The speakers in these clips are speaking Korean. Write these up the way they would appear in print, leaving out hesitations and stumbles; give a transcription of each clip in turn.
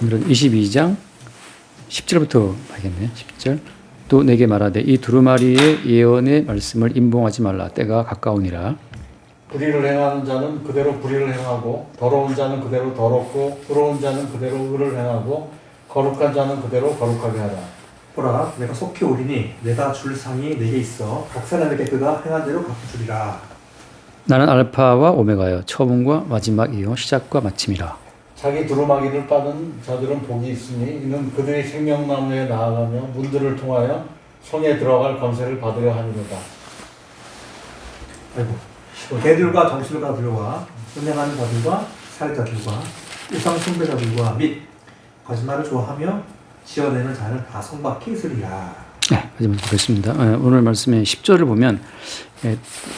오늘은 22장 10절부터 봐야겠네요. 10절. 또 내게 말하되 이 두루마리의 예언의 말씀을 임봉하지 말라. 때가 가까우니라. 불의를 행하는 자는 그대로 불의를 행하고 더러운 자는 그대로 더럽고 의로운 자는 그대로 의를 행하고 거룩한 자는 그대로 거룩하게 하라. 보라, 내가 속히 오리니 내가 줄 상이 내게 있어 각 사람에게 그가 행한 대로 갚아주리라. 나는 알파와 오메가여 처음과 마지막이요 시작과 마침이라. 자기 두루마기를 빠는 자들은 복이 있으니 이는 그들이 생명나무에 나아가며 문들을 통하여 손에 들어갈 권세를 받으려 하니로다. 아이고. 개들과 정실가들과 은행하는 자들과 살자들과 우상 숭배자들과 및 거짓말을 좋아하며 지어내는 자는 다 성밖에 있으리라. 네, 마지막 보겠습니다. 오늘 말씀의 10절을 보면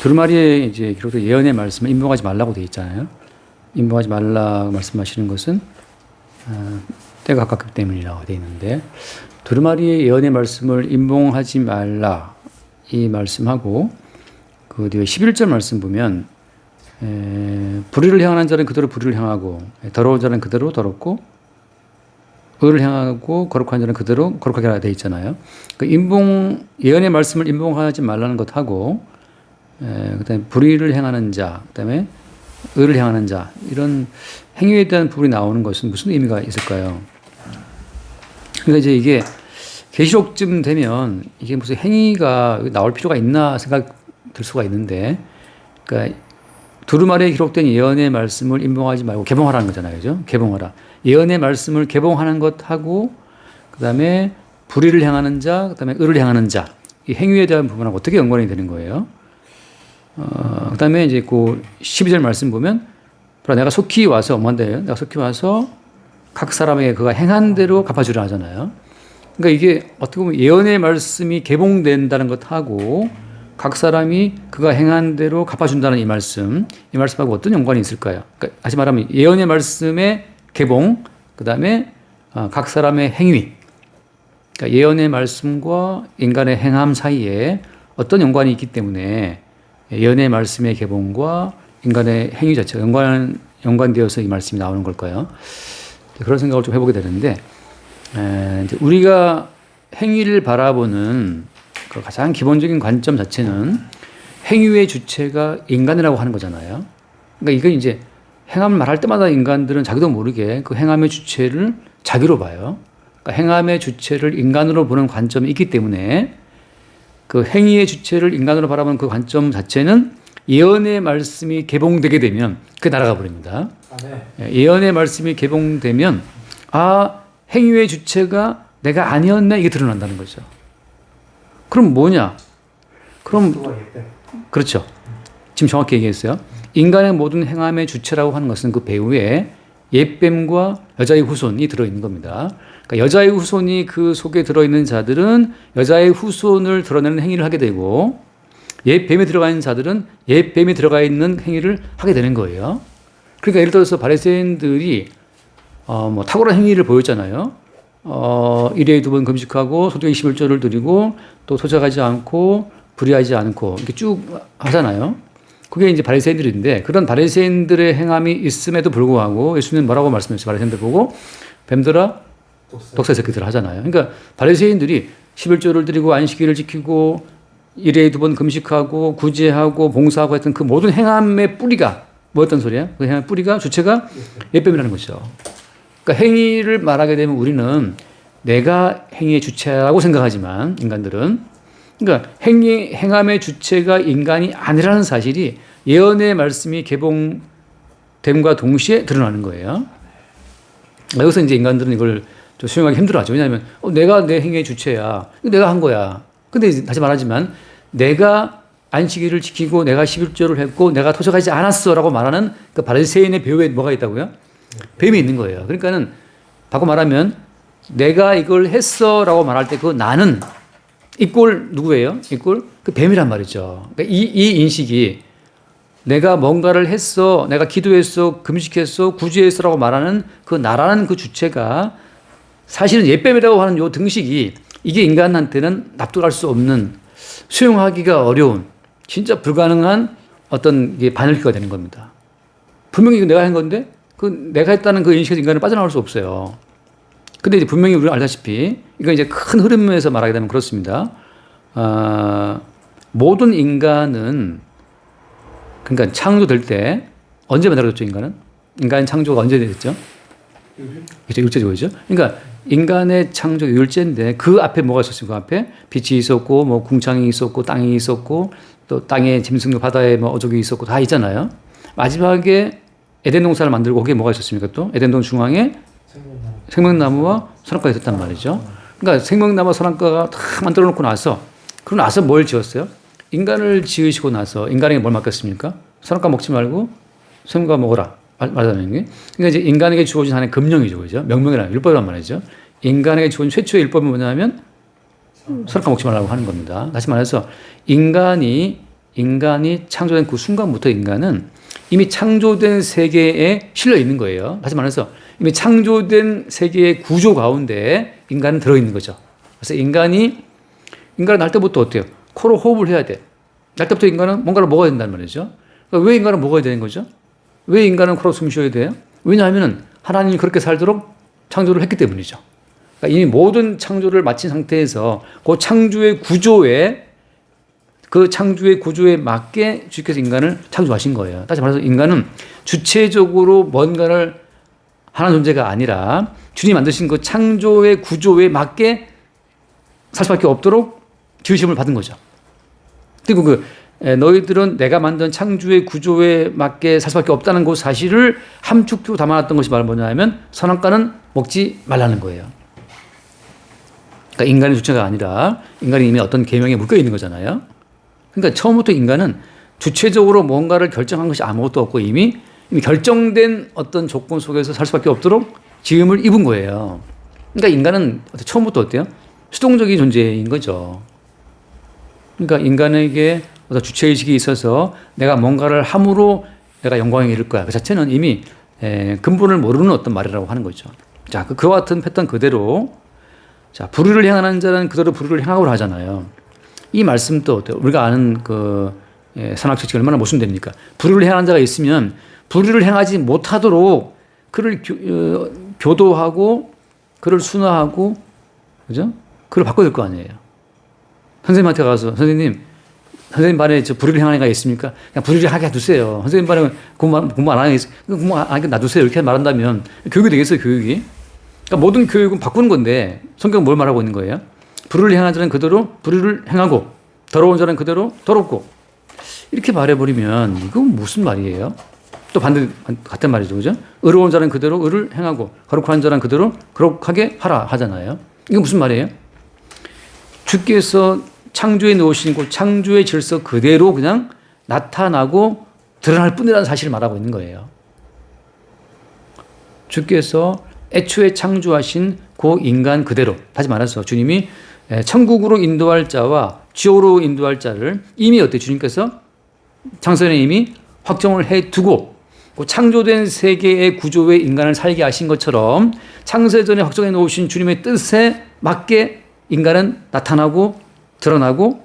두루마리에 이제 기록된 예언의 말씀을 임봉하지 말라고 되어 있잖아요. 임봉하지 말라고 말씀하시는 것은 때가 가깝기 때문이라고 되어 있는데 두루마리의 예언의 말씀을 임봉하지 말라 이 말씀하고 그 뒤에 11절 말씀 보면 불의를 향하는 자는 그대로 불의를 향하고 더러운 자는 그대로 더럽고 의를 향하고 거룩한 자는 그대로 거룩하게 하라 되어 있잖아요. 그 예언의 말씀을 임봉하지 말라는 것하고 그다음에 불의를 행하는 자, 그다음에 의를 향하는 자 이런 행위에 대한 부분이 나오는 것은 무슨 의미가 있을까요? 그러니까 이제 이게 계시록쯤 되면 이게 무슨 행위가 나올 필요가 있나 생각 들 수가 있는데, 그러니까 두루마리에 기록된 예언의 말씀을 임봉하지 말고 개봉하라는 거잖아요, 그죠? 개봉하라. 예언의 말씀을 개봉하는 것하고 그다음에 불의를 향하는 자, 그다음에 의를 향하는 자 이 행위에 대한 부분하고 어떻게 연관이 되는 거예요? 그다음에 이제 그 12절 말씀 보면 내가 속히 와서 뭔데요? 내가 속히 와서 각 사람에게 그가 행한 대로 갚아주려 하잖아요. 그러니까 이게 어떻게 보면 예언의 말씀이 개봉된다는 것하고 각 사람이 그가 행한 대로 갚아준다는 이 말씀하고 어떤 연관이 있을까요? 그러니까 다시 말하면 예언의 말씀의 개봉, 그 다음에 각 사람의 행위, 그러니까 예언의 말씀과 인간의 행함 사이에 어떤 연관이 있기 때문에 예언의 말씀의 개봉과 인간의 행위 자체가 연관되어서 이 말씀이 나오는 걸까요? 그런 생각을 좀 해보게 되는데, 우리가 행위를 바라보는 그 가장 기본적인 관점 자체는 행위의 주체가 인간이라고 하는 거잖아요. 그러니까 이건 이제 행함을 말할 때마다 인간들은 자기도 모르게 그 행함의 주체를 자기로 봐요. 그러니까 행함의 주체를 인간으로 보는 관점이 있기 때문에 그 행위의 주체를 인간으로 바라보는 그 관점 자체는 예언의 말씀이 개봉되게 되면 그게 날아가 버립니다. 예언의 말씀이 개봉되면 행위의 주체가 내가 아니었네 이게 드러난다는 거죠. 그럼 뭐냐? 그럼 그렇죠. 지금 정확히 얘기했어요. 인간의 모든 행함의 주체라고 하는 것은 그 배후에 옛뱀과 여자의 후손이 들어있는 겁니다. 그러니까 여자의 후손이 그 속에 들어있는 자들은 여자의 후손을 드러내는 행위를 하게 되고 옛뱀에 들어가 있는 자들은 옛뱀이 들어가 있는 행위를 하게 되는 거예요. 그러니까 예를 들어서 바리새인들이 탁월한 행위를 보였잖아요. 일회에 2번 금식하고 소득 21조를 드리고 또 토착하지 않고 불의하지 않고 이렇게 쭉 하잖아요. 그게 이제 바리새인들인데 그런 바리새인들의 행함이 있음에도 불구하고 예수님은 뭐라고 말씀하셨어요? 바리새인들 보고 뱀들아 독사의 새끼들 하잖아요. 그러니까 바리새인들이 11조를 드리고 안식일을 지키고 일회에 2번 금식하고 구제하고 봉사하고 했던 그 모든 행함의 뿌리가 뭐였던 소리야? 그 행함의 뿌리가 주체가 옛뱀이라는 것이죠. 그러니까 행위를 말하게 되면 우리는 내가 행위의 주체라고 생각하지만 인간들은 그러니까 행함의 주체가 인간이 아니라는 사실이 예언의 말씀이 개봉됨과 동시에 드러나는 거예요. 여기서 이제 인간들은 이걸 좀 수용하기 힘들어하죠. 왜냐하면 내가 내 행위의 주체야. 내가 한 거야. 근데 다시 말하지만 내가 안식일을 지키고 내가 11조를 했고 내가 토착하지 않았어라고 말하는 그 바리새인의 배후에 뭐가 있다고요? 뱀이 있는 거예요. 그러니까는 바꿔 말하면 내가 이걸 했어라고 말할 때 그 나는 이꼴 누구예요? 이꼴 그 뱀이란 말이죠. 그러니까 이 인식이 내가 뭔가를 했어, 내가 기도했어, 금식했어, 구제했어라고 말하는 그 나라는 그 주체가 사실은 옛뱀이라고 하는 요 등식이 이게 인간한테는 납득할 수 없는 수용하기가 어려운 진짜 불가능한 어떤 게 바늘기가 되는 겁니다. 분명히 이거 내가 한 건데 그 내가 했다는 그 인식에서 인간은 빠져나올 수 없어요. 근데 이제 분명히 우리가 알다시피 이거 이제 큰 흐름에서 말하게 되면 그렇습니다. 모든 인간은 그러니까 창조될 때 언제 만들어졌죠, 인간은? 인간 창조가 언제 됐죠? 그렇죠, 율제죠, 그렇죠? 그러니까 인간의 창조가 율제인데 그 앞에 뭐가 있었어요? 그 앞에 빛이 있었고, 뭐 궁창이 있었고, 땅이 있었고, 또 땅에 짐승도 바다에 뭐 어족이 있었고 다 있잖아요. 마지막에 에덴 동산을 만들고 거기에 뭐가 있었습니까? 또 에덴 동 중앙에 생명나무와 선악과가 있었단 말이죠. 그러니까 생명나무와 선악과가 다 만들어 놓고 나서 그러고 나서 뭘 지었어요? 인간을 지으시고 나서 인간에게 뭘 맡겼습니까? 선악과 먹지 말고 생명과 먹어라. 말하자면 게. 그러니까 이제 인간에게 주어진 하나의 금령이죠. 그죠? 명령이란 율법이란 말이죠. 인간에게 주어진 최초의 율법은 뭐냐면 선악과 먹지 말라고 하는 겁니다. 다시 말해서 인간이 창조된 그 순간부터 인간은 이미 창조된 세계에 실려 있는 거예요. 다시 말해서 이미 창조된 세계의 구조 가운데 인간은 들어있는 거죠. 그래서 인간은 날 때부터 어때요? 코로 호흡을 해야 돼. 날 때부터 인간은 뭔가를 먹어야 된다는 말이죠. 그러니까 왜 인간은 먹어야 되는 거죠? 왜 인간은 코로 숨 쉬어야 돼요? 왜냐하면 하나님이 그렇게 살도록 창조를 했기 때문이죠. 그러니까 이미 모든 창조를 마친 상태에서 그 창조의 구조에 맞게 주께서 인간을 창조하신 거예요. 다시 말해서 인간은 주체적으로 뭔가를 하는 존재가 아니라 주님이 만드신 그 창조의 구조에 맞게 살 수밖에 없도록 지으심을 받은 거죠. 그리고 너희들은 내가 만든 창조의 구조에 맞게 살 수밖에 없다는 그 사실을 함축적으로 담아놨던 것이 바로 뭐냐면 선악과는 먹지 말라는 거예요. 그러니까 인간의 주체가 아니라 인간이 이미 어떤 계명에 묶여 있는 거잖아요. 그러니까 처음부터 인간은 주체적으로 뭔가를 결정한 것이 아무것도 없고 이미 결정된 어떤 조건 속에서 살 수밖에 없도록 지음을 입은 거예요. 그러니까 인간은 처음부터 어때요? 수동적인 존재인 거죠. 그러니까 인간에게 어떤 주체의식이 있어서 내가 뭔가를 함으로 내가 영광에 이를 거야. 그 자체는 이미 근본을 모르는 어떤 말이라고 하는 거죠. 자, 그와 같은 패턴 그대로 자, 불의를 행하는 자는 그대로 불의를 행하고 하잖아요. 이 말씀도 어때요? 우리가 아는 선악식이 얼마나 모순됩니까? 불의를 행하는 자가 있으면 불의를 행하지 못하도록 그를 교도하고 그를 순화하고 그죠? 그를 바꿔야 될 거 아니에요. 선생님한테 가서 선생님 반에 불의를 행하는 애가 있습니까? 그냥 불의를 하게 놔두세요. 선생님 반에 공부 안 하는 애 있어요. 공부 안 하게 놔두세요. 이렇게 말한다면 교육이 되겠어요, 교육이? 그러니까 모든 교육은 바꾸는 건데 성경은 뭘 말하고 있는 거예요? 불의를 행하는 자는 그대로 불의를 행하고 더러운 자는 그대로 더럽고 이렇게 말해버리면 이건 무슨 말이에요? 또 같은 말이죠. 그죠? 의로운 자는 그대로 의를 행하고 거룩한 자는 그대로 거룩하게 하라 하잖아요. 이건 무슨 말이에요? 주께서 창조에 놓으신 그 창조의 질서 그대로 그냥 나타나고 드러날 뿐이라는 사실을 말하고 있는 거예요. 주께서 애초에 창조하신 그 인간 그대로, 다시 말해서 주님이 천국으로 인도할 자와 지옥으로 인도할 자를 이미 주님께서 창세전에 이미 확정을 해두고 그 창조된 세계의 구조에 인간을 살게 하신 것처럼 창세전에 확정해 놓으신 주님의 뜻에 맞게 인간은 나타나고 드러나고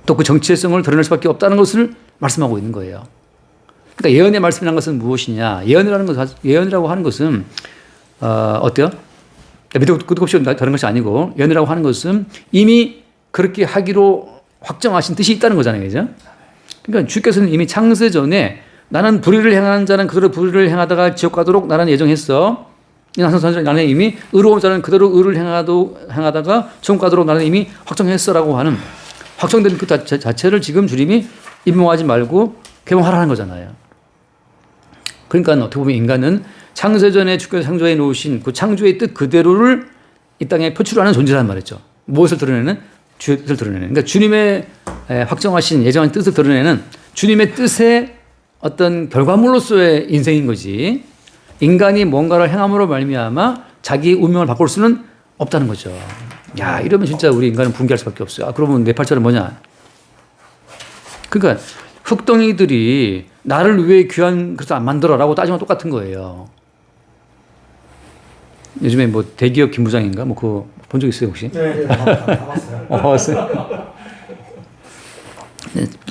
또 그 정체성을 드러낼 수밖에 없다는 것을 말씀하고 있는 거예요. 그러니까 예언의 말씀이라는 것은 무엇이냐? 예언이라고 하는 것은 어때요? 밑도 끝도 없이 다른 것이 아니고 예언이라고 하는 것은 이미 그렇게 하기로 확정하신 뜻이 있다는 거잖아요. 그죠? 그러니까 주께서는 이미 창세 전에 나는 불의를 행하는 자는 그대로 불의를 행하다가 지옥 가도록 나는 예정했어. 나는 이미 의로운 자는 그대로 의를 행하다가 지옥 가도록 나는 이미 확정했어라고 하는 확정된 그 자체를 지금 주님이 임명하지 말고 개몽하라는 거잖아요. 그러니까 어떻게 보면 인간은 창세전에 주께서 창조해 놓으신 그 창조의 뜻 그대로를 이 땅에 표출하는 존재란 말이죠. 무엇을 드러내는? 주의 뜻을 드러내는. 그러니까 주님의 확정하신 예정한 뜻을 드러내는 주님의 뜻의 어떤 결과물로서의 인생인 거지. 인간이 뭔가를 행함으로 말미암아 자기의 운명을 바꿀 수는 없다는 거죠. 야, 이러면 진짜 우리 인간은 붕괴할 수밖에 없어요. 그러면 내 팔자는 뭐냐? 그러니까 흙덩이들이 나를 위해 귀한 그릇 안 만들어라고 따지면 똑같은 거예요. 요즘에 뭐 대기업 김부장인가 뭐 그거 본 적 있어요 혹시? 네, 다 봤어요. 봤어요?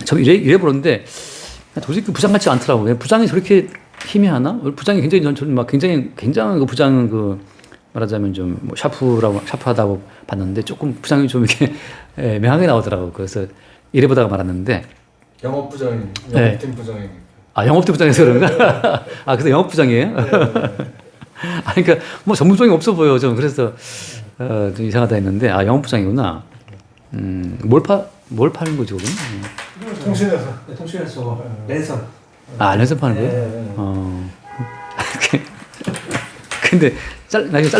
저 이래 보는데 도저히 그 부장 같지 않더라고요. 부장이 저렇게 희미하나? 부장이 굉장히 굉장한 그 부장은 말하자면 좀 뭐 샤프하다고 봤는데 조금 부장이 좀 이렇게 애매하게 나오더라고. 그래서 이래 보다가 말았는데. 영업부장님, 네. 영업팀 부장님. 아, 영업팀 부장에서 그런가? 아, 그래서 영업부장이에요? 네. 아, 그러니까 뭐 전문성이 없어 보여. 좀 그래서 좀 이상하다 했는데, 아, 영업부장이구나. 뭘 파는 거지, 그럼? 통신회사. 네, 통신에서 랜선. 아, 랜선 파는 거예요? 네. 근데 나중에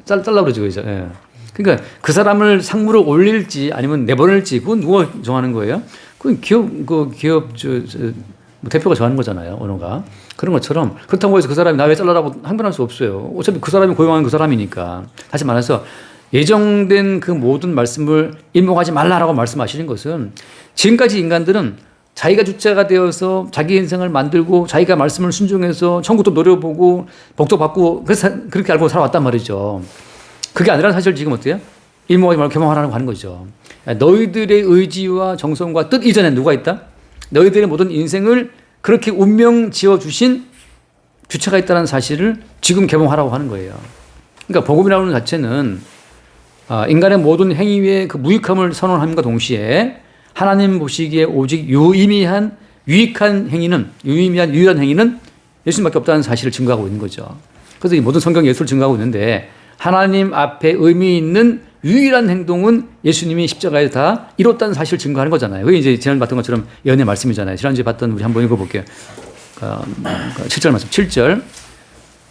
잘라 그러죠, 이제. 예. 그러니까 그 사람을 상무로 올릴지 아니면 내보낼지 그건 누가 정하는 거예요? 그건 기업 뭐 대표가 정하는 거잖아요, 언어가. 그런 것처럼 그렇다고 해서 그 사람이 나 왜 잘라라고 항변할 수 없어요. 어차피 그 사람이 고용한 그 사람이니까. 다시 말해서 예정된 그 모든 말씀을 인용하지 말라라고 말씀하시는 것은 지금까지 인간들은 자기가 주체가 되어서 자기 인생을 만들고 자기가 말씀을 순종해서 천국도 노려보고 복도 받고 그래서 그렇게 알고 살아왔단 말이죠. 그게 아니라 사실 지금 어때요? 일모하지 말고 겸허하라고 하는 거죠. 너희들의 의지와 정성과 뜻 이전에 누가 있다? 너희들의 모든 인생을 그렇게 운명 지어주신 주체가 있다는 사실을 지금 개봉하라고 하는 거예요. 그러니까 복음이라는 것 자체는 인간의 모든 행위의 그 무익함을 선언함과 동시에 하나님 보시기에 오직 유의미한 유익한 행위는 유의미한 유일한 행위는 예수님밖에 없다는 사실을 증거하고 있는 거죠. 그래서 이 모든 성경 예수를 증거하고 있는데 하나님 앞에 의미 있는 유일한 행동은 예수님이 십자가에 다 이뤘다는 사실을 증거하는 거잖아요. 그게 이제 지난주에 봤던 것처럼 예언의 말씀이잖아요. 지난주에 봤던 우리 한번 읽어볼게요. 7절 말씀. 7절.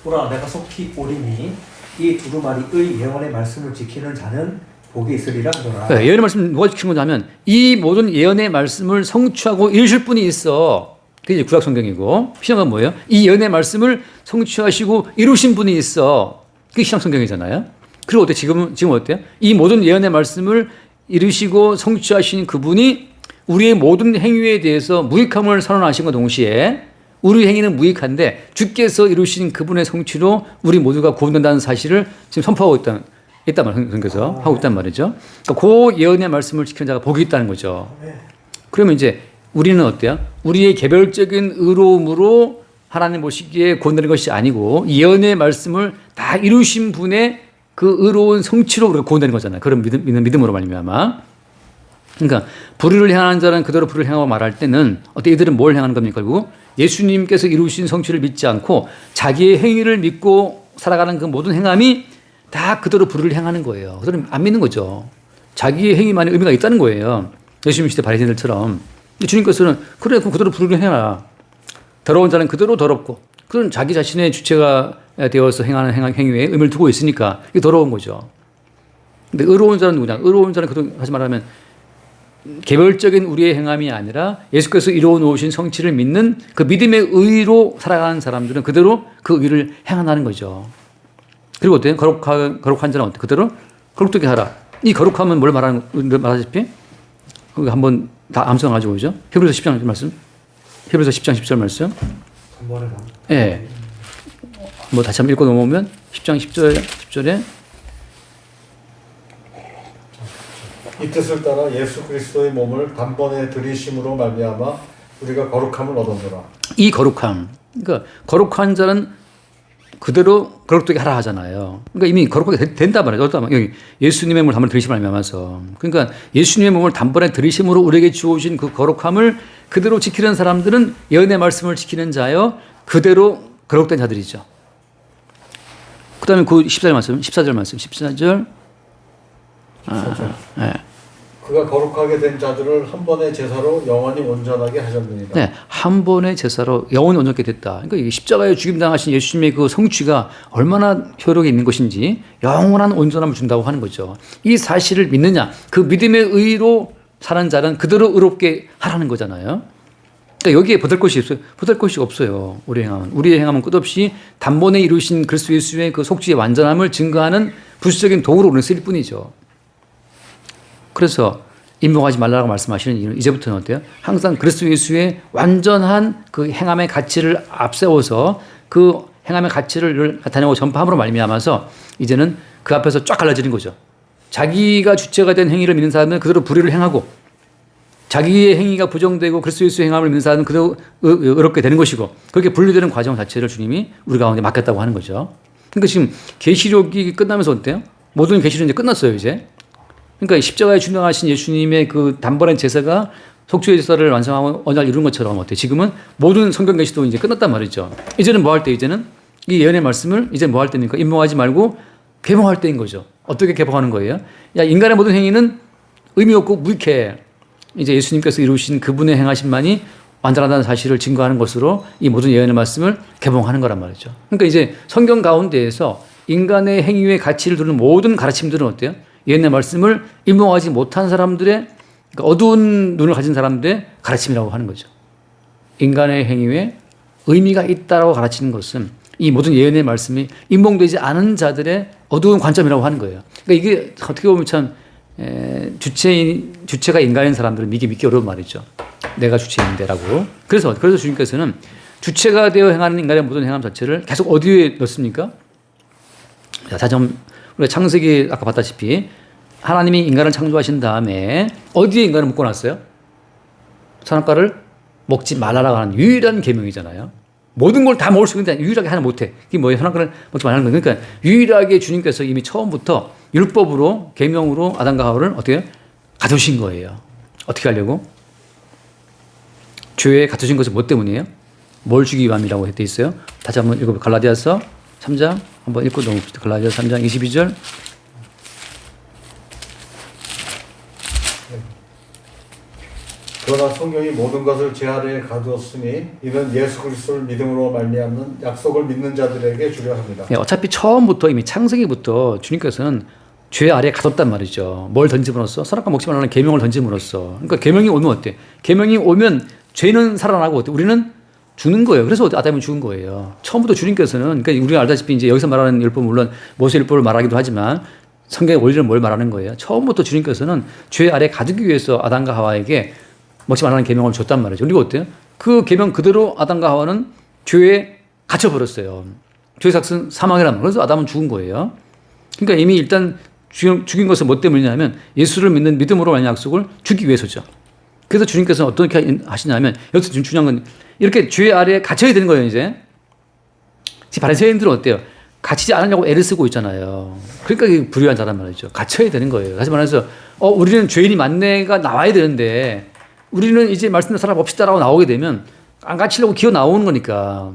보라 내가 속히 오리니 이 두루마리의 예언의 말씀을 지키는 자는 복이 있으리라 하더라. 네, 예언의 말씀 누가 지킨 거냐 하면 이 모든 예언의 말씀을 성취하고 이루실 분이 있어. 그게 이제 구약 성경이고 신약은 뭐예요? 이 예언의 말씀을 성취하시고 이루신 분이 있어. 그게 신약 성경이잖아요. 그리고 어때? 지금 어때요? 이 모든 예언의 말씀을 이루시고 성취하신 그분이 우리의 모든 행위에 대해서 무익함을 선언하신 것 동시에 우리 행위는 무익한데 주께서 이루신 그분의 성취로 우리 모두가 구원된다는 사실을 지금 선포하고 있단 말이에요. 성경에서 하고 있단 말이죠. 그러니까 그 예언의 말씀을 지키는 자가 복이 있다는 거죠. 그러면 이제 우리는 어때요? 우리의 개별적인 의로움으로 하나님 보시기에 구원되는 것이 아니고 예언의 말씀을 다 이루신 분의 그 의로운 성취로 우리가 구원되는 거잖아요. 그런 믿음으로 말미암아. 그러니까 불의를 행하는 자는 그대로 불의를 행하고 말할 때는 어때 이들은 뭘 행하는 겁니까? 결국 예수님께서 이루신 성취를 믿지 않고 자기의 행위를 믿고 살아가는 그 모든 행함이 다 그대로 불의를 행하는 거예요. 그들은 안 믿는 거죠. 자기의 행위만이 의미가 있다는 거예요. 예수님 시대 바리새인들처럼. 주님께서는 그래 그럼 그대로 불의를 행하라. 더러운 자는 그대로 더럽고 그건 자기 자신의 주체가 되어서 행하는 행위에 의미를 두고 있으니까 이게 더러운 거죠. 근데 의로운 자는 누구냐? 의로운 자는 그동 다시 말하면 개별적인 우리의 행함이 아니라 예수께서 이루어 놓으신 성취를 믿는 그 믿음의 의로 살아가는 사람들은 그대로 그 의를 행한다는 거죠. 그리고 어때요? 거룩한 자는 어때? 그대로 거룩되게 하라. 이 거룩함은 뭘 말하다시피 한번 다 암송 가지고 오죠. 히브리서 10장 말씀. 히브리서 10장 10절 말씀. 예. 네. 뭐 다시 한번 읽고 넘어오면 10장 10절에 이 뜻을 따라 예수 그리스도의 몸을 단번에 들이심으로 말미암아 우리가 거룩함을 얻었노라. 이 거룩함. 그러니까 거룩한 자는 그대로 거룩되게 하라 하잖아요. 그러니까 이미 거룩하게 된단 말이에요. 여기 예수님의 몸을 단번에 들이심을 말미암아서. 그러니까 예수님의 몸을 단번에 들이심으로 우리에게 주어진 그 거룩함을 그대로 지키는 사람들은 예언의 말씀을 지키는 자여 그대로 거룩된 자들이죠. 그 다음에 그 14절 말씀. 14절. 네. 그가 거룩하게 된 자들을 한 번의 제사로 영원히 온전하게 하셨느니라. 네, 한 번의 제사로 영원히 온전하게 됐다. 그러니까 이 십자가에 죽임당하신 예수님의 그 성취가 얼마나 효력이 있는 것인지 영원한 온전함을 준다고 하는 거죠. 이 사실을 믿느냐? 그 믿음의 의로 사는 자는 그대로 의롭게 하라는 거잖아요. 그러니까 여기에 보탤 것이 없어요. 보탤 것이 없어요. 우리의 행함은 끝없이 단번에 이루신 그리스도 예수의 그 속죄의 완전함을 증거하는 부수적인 도구로 우리는 쓰일 뿐이죠. 그래서 인봉하지 말라고 말씀하시는 이유는 이제부터는 어때요? 항상 그리스도 예수의 완전한 그 행함의 가치를 앞세워서 그 행함의 가치를 나타내고 전파함으로 말미암아서 이제는 그 앞에서 쫙 갈라지는 거죠. 자기가 주체가 된 행위를 믿는 사람은 그대로 불의를 행하고 자기의 행위가 부정되고 그리스도 예수의 행함을 믿는 사람은 그대로 의롭게 되는 것이고 그렇게 분류되는 과정 자체를 주님이 우리 가운데 맡겼다고 하는 거죠. 그러니까 지금 계시록이 끝나면서 어때요? 모든 계시록이 이제 끝났어요, 이제. 그러니까 십자가에 준당하신 예수님의 그 단번에 제사가 속죄의 제사를 완성하고 언약을 이룬 것처럼 어때요? 지금은 모든 성경 계시도 이제 끝났단 말이죠. 이제는 뭐 할 때, 이제는 이 예언의 말씀을 이제 뭐 할 때입니까? 임명하지 말고 개봉할 때인 거죠. 어떻게 개봉하는 거예요? 야, 인간의 모든 행위는 의미 없고 무익해. 이제 예수님께서 이루신 그분의 행하심만이 완전하다는 사실을 증거하는 것으로 이 모든 예언의 말씀을 개봉하는 거란 말이죠. 그러니까 이제 성경 가운데에서 인간의 행위의 가치를 두는 모든 가르침들은 어때요? 예언의 말씀을 임명하지 못한 사람들의, 그러니까 어두운 눈을 가진 사람들의 가르침이라고 하는 거죠. 인간의 행위에 의미가 있다고 가르치는 것은 이 모든 예언의 말씀이 임명되지 않은 자들의 어두운 관점이라고 하는 거예요. 그러니까 이게 어떻게 보면 참 주체가 인간인 사람들은 믿기 어려운 말이죠. 내가 주체인데라고. 그래서 주님께서는 주체가 되어 행하는 인간의 모든 행함 자체를 계속 어디에 넣습니까? 자, 다시 한번 우리가 창세기 아까 봤다시피 하나님이 인간을 창조하신 다음에 어디에 인간을 묶어놨어요? 선악과를 먹지 말라라고 하는 유일한 계명이잖아요. 모든 걸 다 먹을 수 있는데 유일하게 하나 못해. 그게 뭐예요? 선악과를 먹지 말라는 거예요. 그러니까 유일하게 주님께서 이미 처음부터 율법으로 계명으로 아담과 하와를 어떻게 가두신 거예요. 어떻게 하려고? 죄에 가두신 것은 뭐 때문이에요? 뭘 주기 위함이라고 돼 있어요? 다시 한번 읽어볼게요. 갈라디아서 3장 한번 읽고 넘어봅시다. 갈라디아서 3장 22절. 그러나 성경이 모든 것을 제 아래에 가두었으니 이는 예수 그리스도를 믿음으로 말미암는 약속을 믿는 자들에게 주려 합니다. 네, 어차피 처음부터 이미 창세기부터 주님께서는 죄 아래에 가뒀단 말이죠. 뭘 던짐으로써? 선악과 먹지 말라는 계명을 던짐으로써. 그러니까 계명이 오면 어때? 계명이 오면 죄는 살아나고 어때? 우리는 죽는 거예요. 그래서 아담이 죽은 거예요. 처음부터 주님께서는, 그러니까 우리가 알다시피 이제 여기서 말하는 율법, 물론 모세 율법을 말하기도 하지만 성경의 원리는 뭘 말하는 거예요? 처음부터 주님께서는 죄 아래 가두기 위해서 아담과 하와에게 먹지 말라는 계명을 줬단 말이죠. 그리고 어때요? 그 계명 그대로 아담과 하와는 죄에 갇혀버렸어요. 죄의 삭은 사망이란 말이에요. 그래서 아담은 죽은 거예요. 그러니까 이미 일단 죽인 것은 뭐 때문이냐면 예수를 믿는 믿음으로 말하는 약속을 주기 위해서죠. 그래서 주님께서는 어떻게 하시냐면 여기서 지금 중요한 건 이렇게 죄 아래에 갇혀야 되는 거예요, 이제. 지금 바리새인들은 어때요? 갇히지 않으려고 애를 쓰고 있잖아요. 그러니까 이게 불의한 자란 말이죠. 갇혀야 되는 거예요. 다시 말해서 우리는 죄인이 만내가 나와야 되는데 우리는 이제 말씀대로 살아봅시다라고 나오게 되면 안 갇히려고 기어 나오는 거니까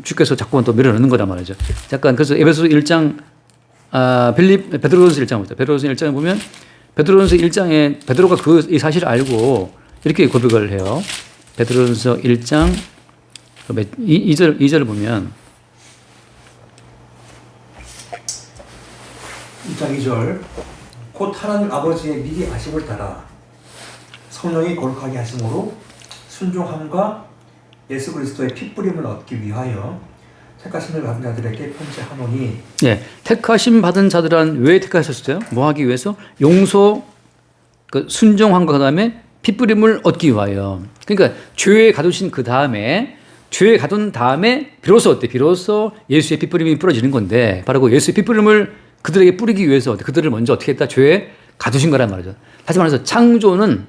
주께서 자꾸만 또 밀어넣는 거란 말이죠. 잠깐 그래서 에베소서 1장 베드로전서 1장 봅니다. 베드로전서 1장에 보면 베드로전서 1장에 베드로가 이 사실을 알고 이렇게 고백을 해요. 베드로전서 1장 2절을 보면 1장 2절 곧 하나님 아버지의 미리 아심을 따라 성령이 거룩하게 하심으로 순종함과 예수 그리스도의 핏부림을 얻기 위하여 택하심을 받은 자들에게 편지하노니. 네, 택하심 받은 자들은 왜 택하셨어요? 뭐 하기 위해서? 용서, 순종함과 그 다음에 핏부림을 얻기 위하여. 그러니까 죄에 가두신 그 다음에 죄에 가둔 다음에 비로소 어때? 비로소 예수의 핏부림이 뿌려지는 건데 바로 그 예수의 핏부림을 그들에게 뿌리기 위해서 그들을 먼저 어떻게 했다? 죄에 가두신 거란 말이죠. 다시 말해서 창조는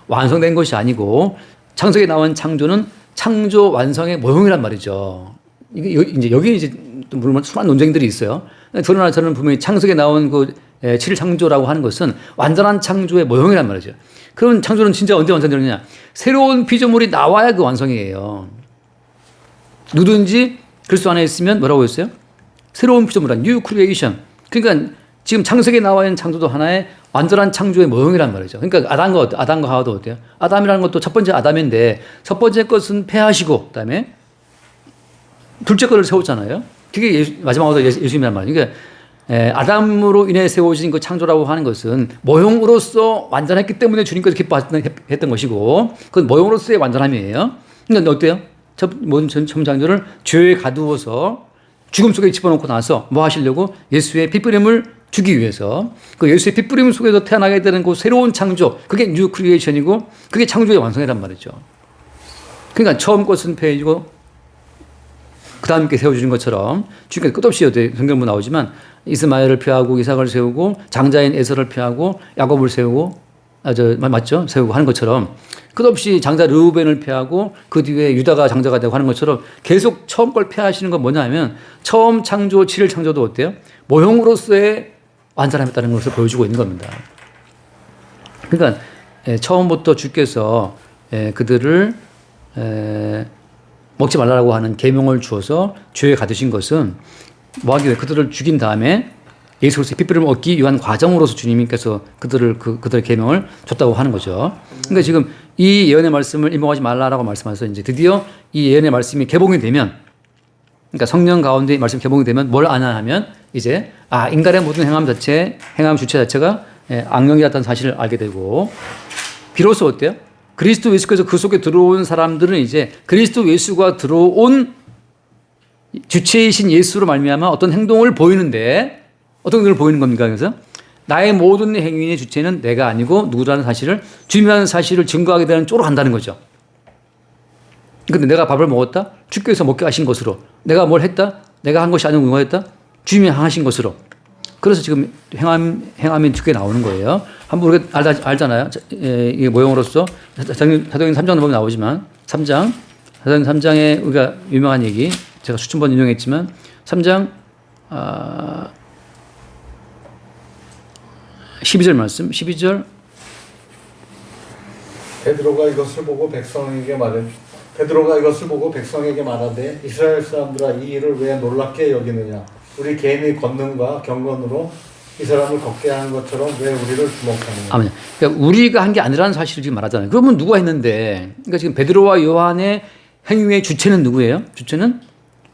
완성된 것이 아니고 창세기에 나온 창조는 창조 완성의 모형이란 말이죠. 이게 여기 이제 물론 수많은 논쟁들이 있어요. 그러나 저는 분명히 창세기에 나온 그 7일 창조라고 하는 것은 완전한 창조의 모형이란 말이죠. 그런 창조는 진짜 언제 완성되느냐? 새로운 피조물이 나와야 그 완성이에요. 누구든지 그리스도 안에 있으면 뭐라고 했어요? 새로운 피조물이란 new creation. 그러니까 지금 창세기에 나와 있는 창조도 하나의 완전한 창조의 모형이란 말이죠. 그러니까 아담과 하와도 어때요? 아담이라는 것도 첫 번째 아담인데 첫 번째 것은 폐하시고 그다음에 둘째 것을 세웠잖아요. 그게 마지막으로 예수님이란 말이에요. 그러니까 아담으로 인해 세워진 그 창조라고 하는 것은 모형으로서 완전했기 때문에 주님께서 기뻐했던 것이고 그건 모형으로서의 완전함이에요. 그러니까 어때요? 모든 전 창조를 죄에 가두어서 죽음 속에 집어넣고 나서 뭐 하시려고? 예수의 핏부림을 주기 위해서 그 예수의 핏부림 속에서 태어나게 되는 그 새로운 창조, 그게 뉴 크리에이션이고 그게 창조의 완성이란 말이죠. 그러니까 처음 것은 폐해지고 그 다음께 세워주는 것처럼 주님께서 끝없이 성경문 나오지만 이스마엘을 폐하고 이삭을 세우고 장자인 에서를 폐하고 야곱을 세우고 맞죠? 세우고 하는 것처럼 끝없이 장자 르우벤을 패하고 그 뒤에 유다가 장자가 되고 하는 것처럼 계속 처음 걸 패하시는 건 뭐냐면 처음 창조 7일 창조도 어때요? 모형으로서의 완전함했다는 것을 보여주고 있는 겁니다. 그러니까 처음부터 주께서 그들을 먹지 말라고 하는 계명을 주어서 죄에 가두신 것은 뭐하기 위해 그들을 죽인 다음에 예수 그리스도의 핏부림을 얻기 위한 과정으로서 주님께서 그들의 계명을 줬다고 하는 거죠. 그러니까 지금 이 예언의 말씀을 임목하지 말라라고 말씀하셔서 이제 드디어 이 예언의 말씀이 개봉이 되면, 그러니까 성령 가운데 말씀 개봉이 되면 뭘 아냐 하면 이제 인간의 모든 행함 주체 자체가 악령이었다는 사실을 알게 되고, 비로소 어때요? 그리스도 예수께서 그 속에 들어온 사람들은 이제 그리스도 예수가 들어온 주체이신 예수로 말미암아 어떤 행동을 보이는데, 어떤 걸 보이는 겁니까? 그래서 나의 모든 행위의 주체는 내가 아니고 누구라는 사실을, 주님이라는 사실을 증거하게 되는 쪽으로 간다는 거죠. 근데 내가 밥을 먹었다? 주께서 먹게 하신 것으로. 내가 뭘 했다? 내가 한 것이 아니고 누가 했다? 주님이 하신 것으로. 그래서 지금 행함이 두 개 나오는 거예요. 한번 우리가 알잖아요. 이게 모형으로서 사도행전 3장 보면 나오지만 3장, 사도행전 3장에 우리가 유명한 얘기, 제가 수천 번 인용했지만 3장 12절 말씀, 12절. 베드로가 이것을 보고 백성에게 말하되 이스라엘 사람들아 이 일을 왜 놀랍게 여기느냐? 우리 개인의 권능과 경건으로 이 사람을 걷게 하는 것처럼 왜 우리를 주목하느냐? 아멘. 그러니까 우리가 한 게 아니라는 사실을 지금 말하잖아요. 그러면 누가 했는데? 그러니까 지금 베드로와 요한의 행위의 주체는 누구예요? 주체는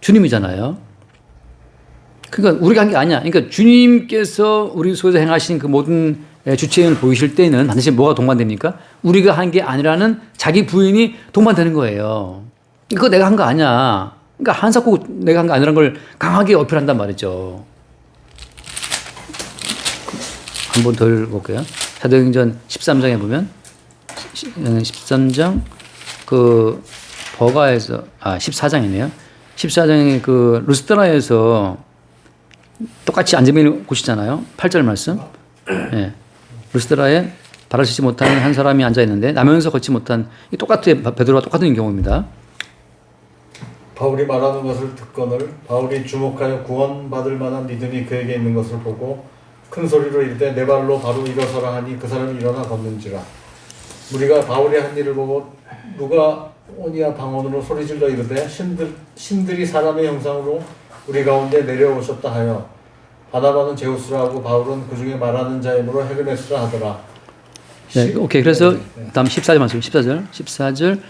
주님이잖아요. 그러니까 우리가 한 게 아니야. 그러니까 주님께서 우리 속에서 행하신 그 모든 주체를 보이실 때는 반드시 뭐가 동반됩니까? 우리가 한 게 아니라는 자기 부인이 동반되는 거예요. 그거 내가 한 거 아니야. 그러니까 한사코 내가 한 거 아니라는 걸 강하게 어필한단 말이죠. 한 번 더 읽어볼게요. 사도행전 13장에 보면 13장 그 버가에서 14장이네요. 14장에 그 루스드라에서 똑같이 앉아있는 곳이잖아요. 8절 말씀. 예. 루스드라에 발을 씻지 못하는 한 사람이 앉아있는데 나면서 걷지 못한, 이 똑같은 베드로와 똑같은 경우입니다. 바울이 말하는 것을 듣거늘 바울이 주목하여 구원받을 만한 믿음이 그에게 있는 것을 보고 큰 소리로 이르되 내 발로 바로 일어서라 하니 그 사람이 일어나 걷는지라. 우리가 바울이 한 일을 보고 누가 오니아 방언으로 소리질러 이르되 신들이 사람의 형상으로 우리 가운데 내려오셨다 하여 바나바는 제우스라 하고 바울은 그 중에 말하는 자이므로 헤르메스라 하더라. 네, 오케이. 그래서 다음 14절 말씀. 14절.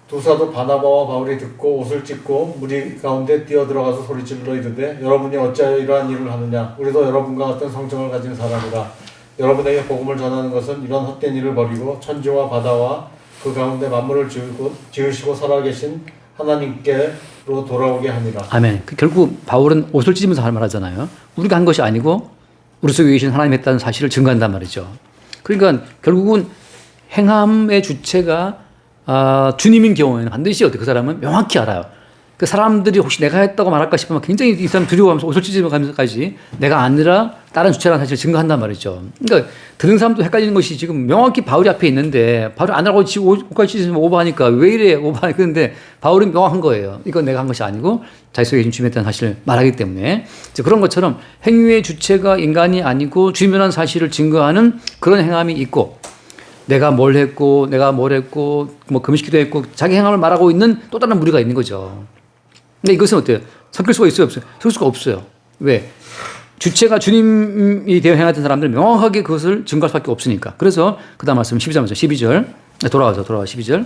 두 사도 바나바와 바울이 듣고 옷을 찢고 무리 가운데 뛰어들어가서 소리질러 이르되 여러분이 어찌하여 이러한 일을 하느냐? 우리도 여러분과 같은 성정을 가진 사람이라. 여러분에게 복음을 전하는 것은 이런 헛된 일을 버리고 천지와 바다와 그 가운데 만물을 지으시고 살아계신 하나님께로 돌아오게 하니라. 아멘. 결국 바울은 옷을 찢으면서 말하잖아요. 우리가 한 것이 아니고 우리 속에 계신 하나님이 했다는 사실을 증거한단 말이죠. 그러니까 결국은 행함의 주체가 주님인 경우에는 반드시 그 사람은 명확히 알아요. 그 사람들이 혹시 내가 했다고 말할까 싶으면 굉장히 이 사람 두려워하면서 옷을 찢으면서까지 내가 아니라 다른 주체라는 사실을 증거한단 말이죠. 그러니까 듣는 사람도 헷갈리는 것이 지금 명확히 바울이 앞에 있는데 바울이 안 하라고 옷까지 찢으면 오버하니까 왜 이래 오버하니까. 그런데 바울은 명확한 거예요. 이건 내가 한 것이 아니고 자기 속에 계신 주님에 대한 사실을 말하기 때문에. 그런 것처럼 행위의 주체가 인간이 아니고 주님이라는 사실을 증거하는 그런 행함이 있고, 내가 뭘 했고 내가 뭘 했고 뭐 금식기도 했고 자기 행함을 말하고 있는 또 다른 무리가 있는 거죠. 근데 이것은 어때요? 섞일 수가 있어요? 없어요? 섞일 수가 없어요. 왜? 주체가 주님이 되어 행하던 사람들은 명확하게 그것을 증거할 수밖에 없으니까. 그래서 그 다음 말씀 12절 말씀 12절. 돌아와 12절.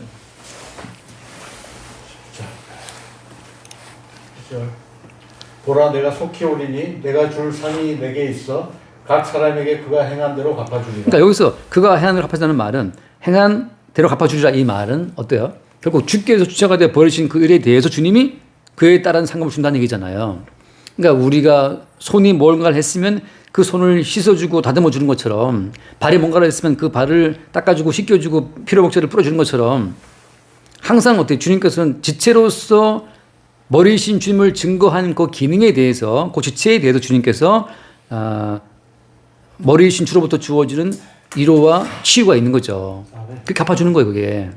보라 내가 속히 오리니 내가 줄 상이 내게 있어 각 사람에게 그가 행한 대로 갚아주리라. 그러니까 여기서 그가 행한 대로 갚아주라는 말은, 행한 대로 갚아주리라 이 말은 어때요? 결국 주께서 주체가 되어 버리신 그 일에 대해서 주님이 그에 따른 상급을 준다는 얘기잖아요. 그러니까 우리가 손이 뭔가를 했으면 그 손을 씻어주고 다듬어 주는 것처럼, 발이 뭔가를 했으면 그 발을 닦아주고 씻겨주고 피로 목젖을 뿌려주는 것처럼, 항상 어때요? 주님께서는 지체로서 머리이신 주님을 증거하는 그 기능에 대해서, 그 주체에 대해서 주님께서 머리이신 주로부터 주어지는 위로와 치유가 있는 거죠. 아멘. 그게 갚아주는 거예요, 그게.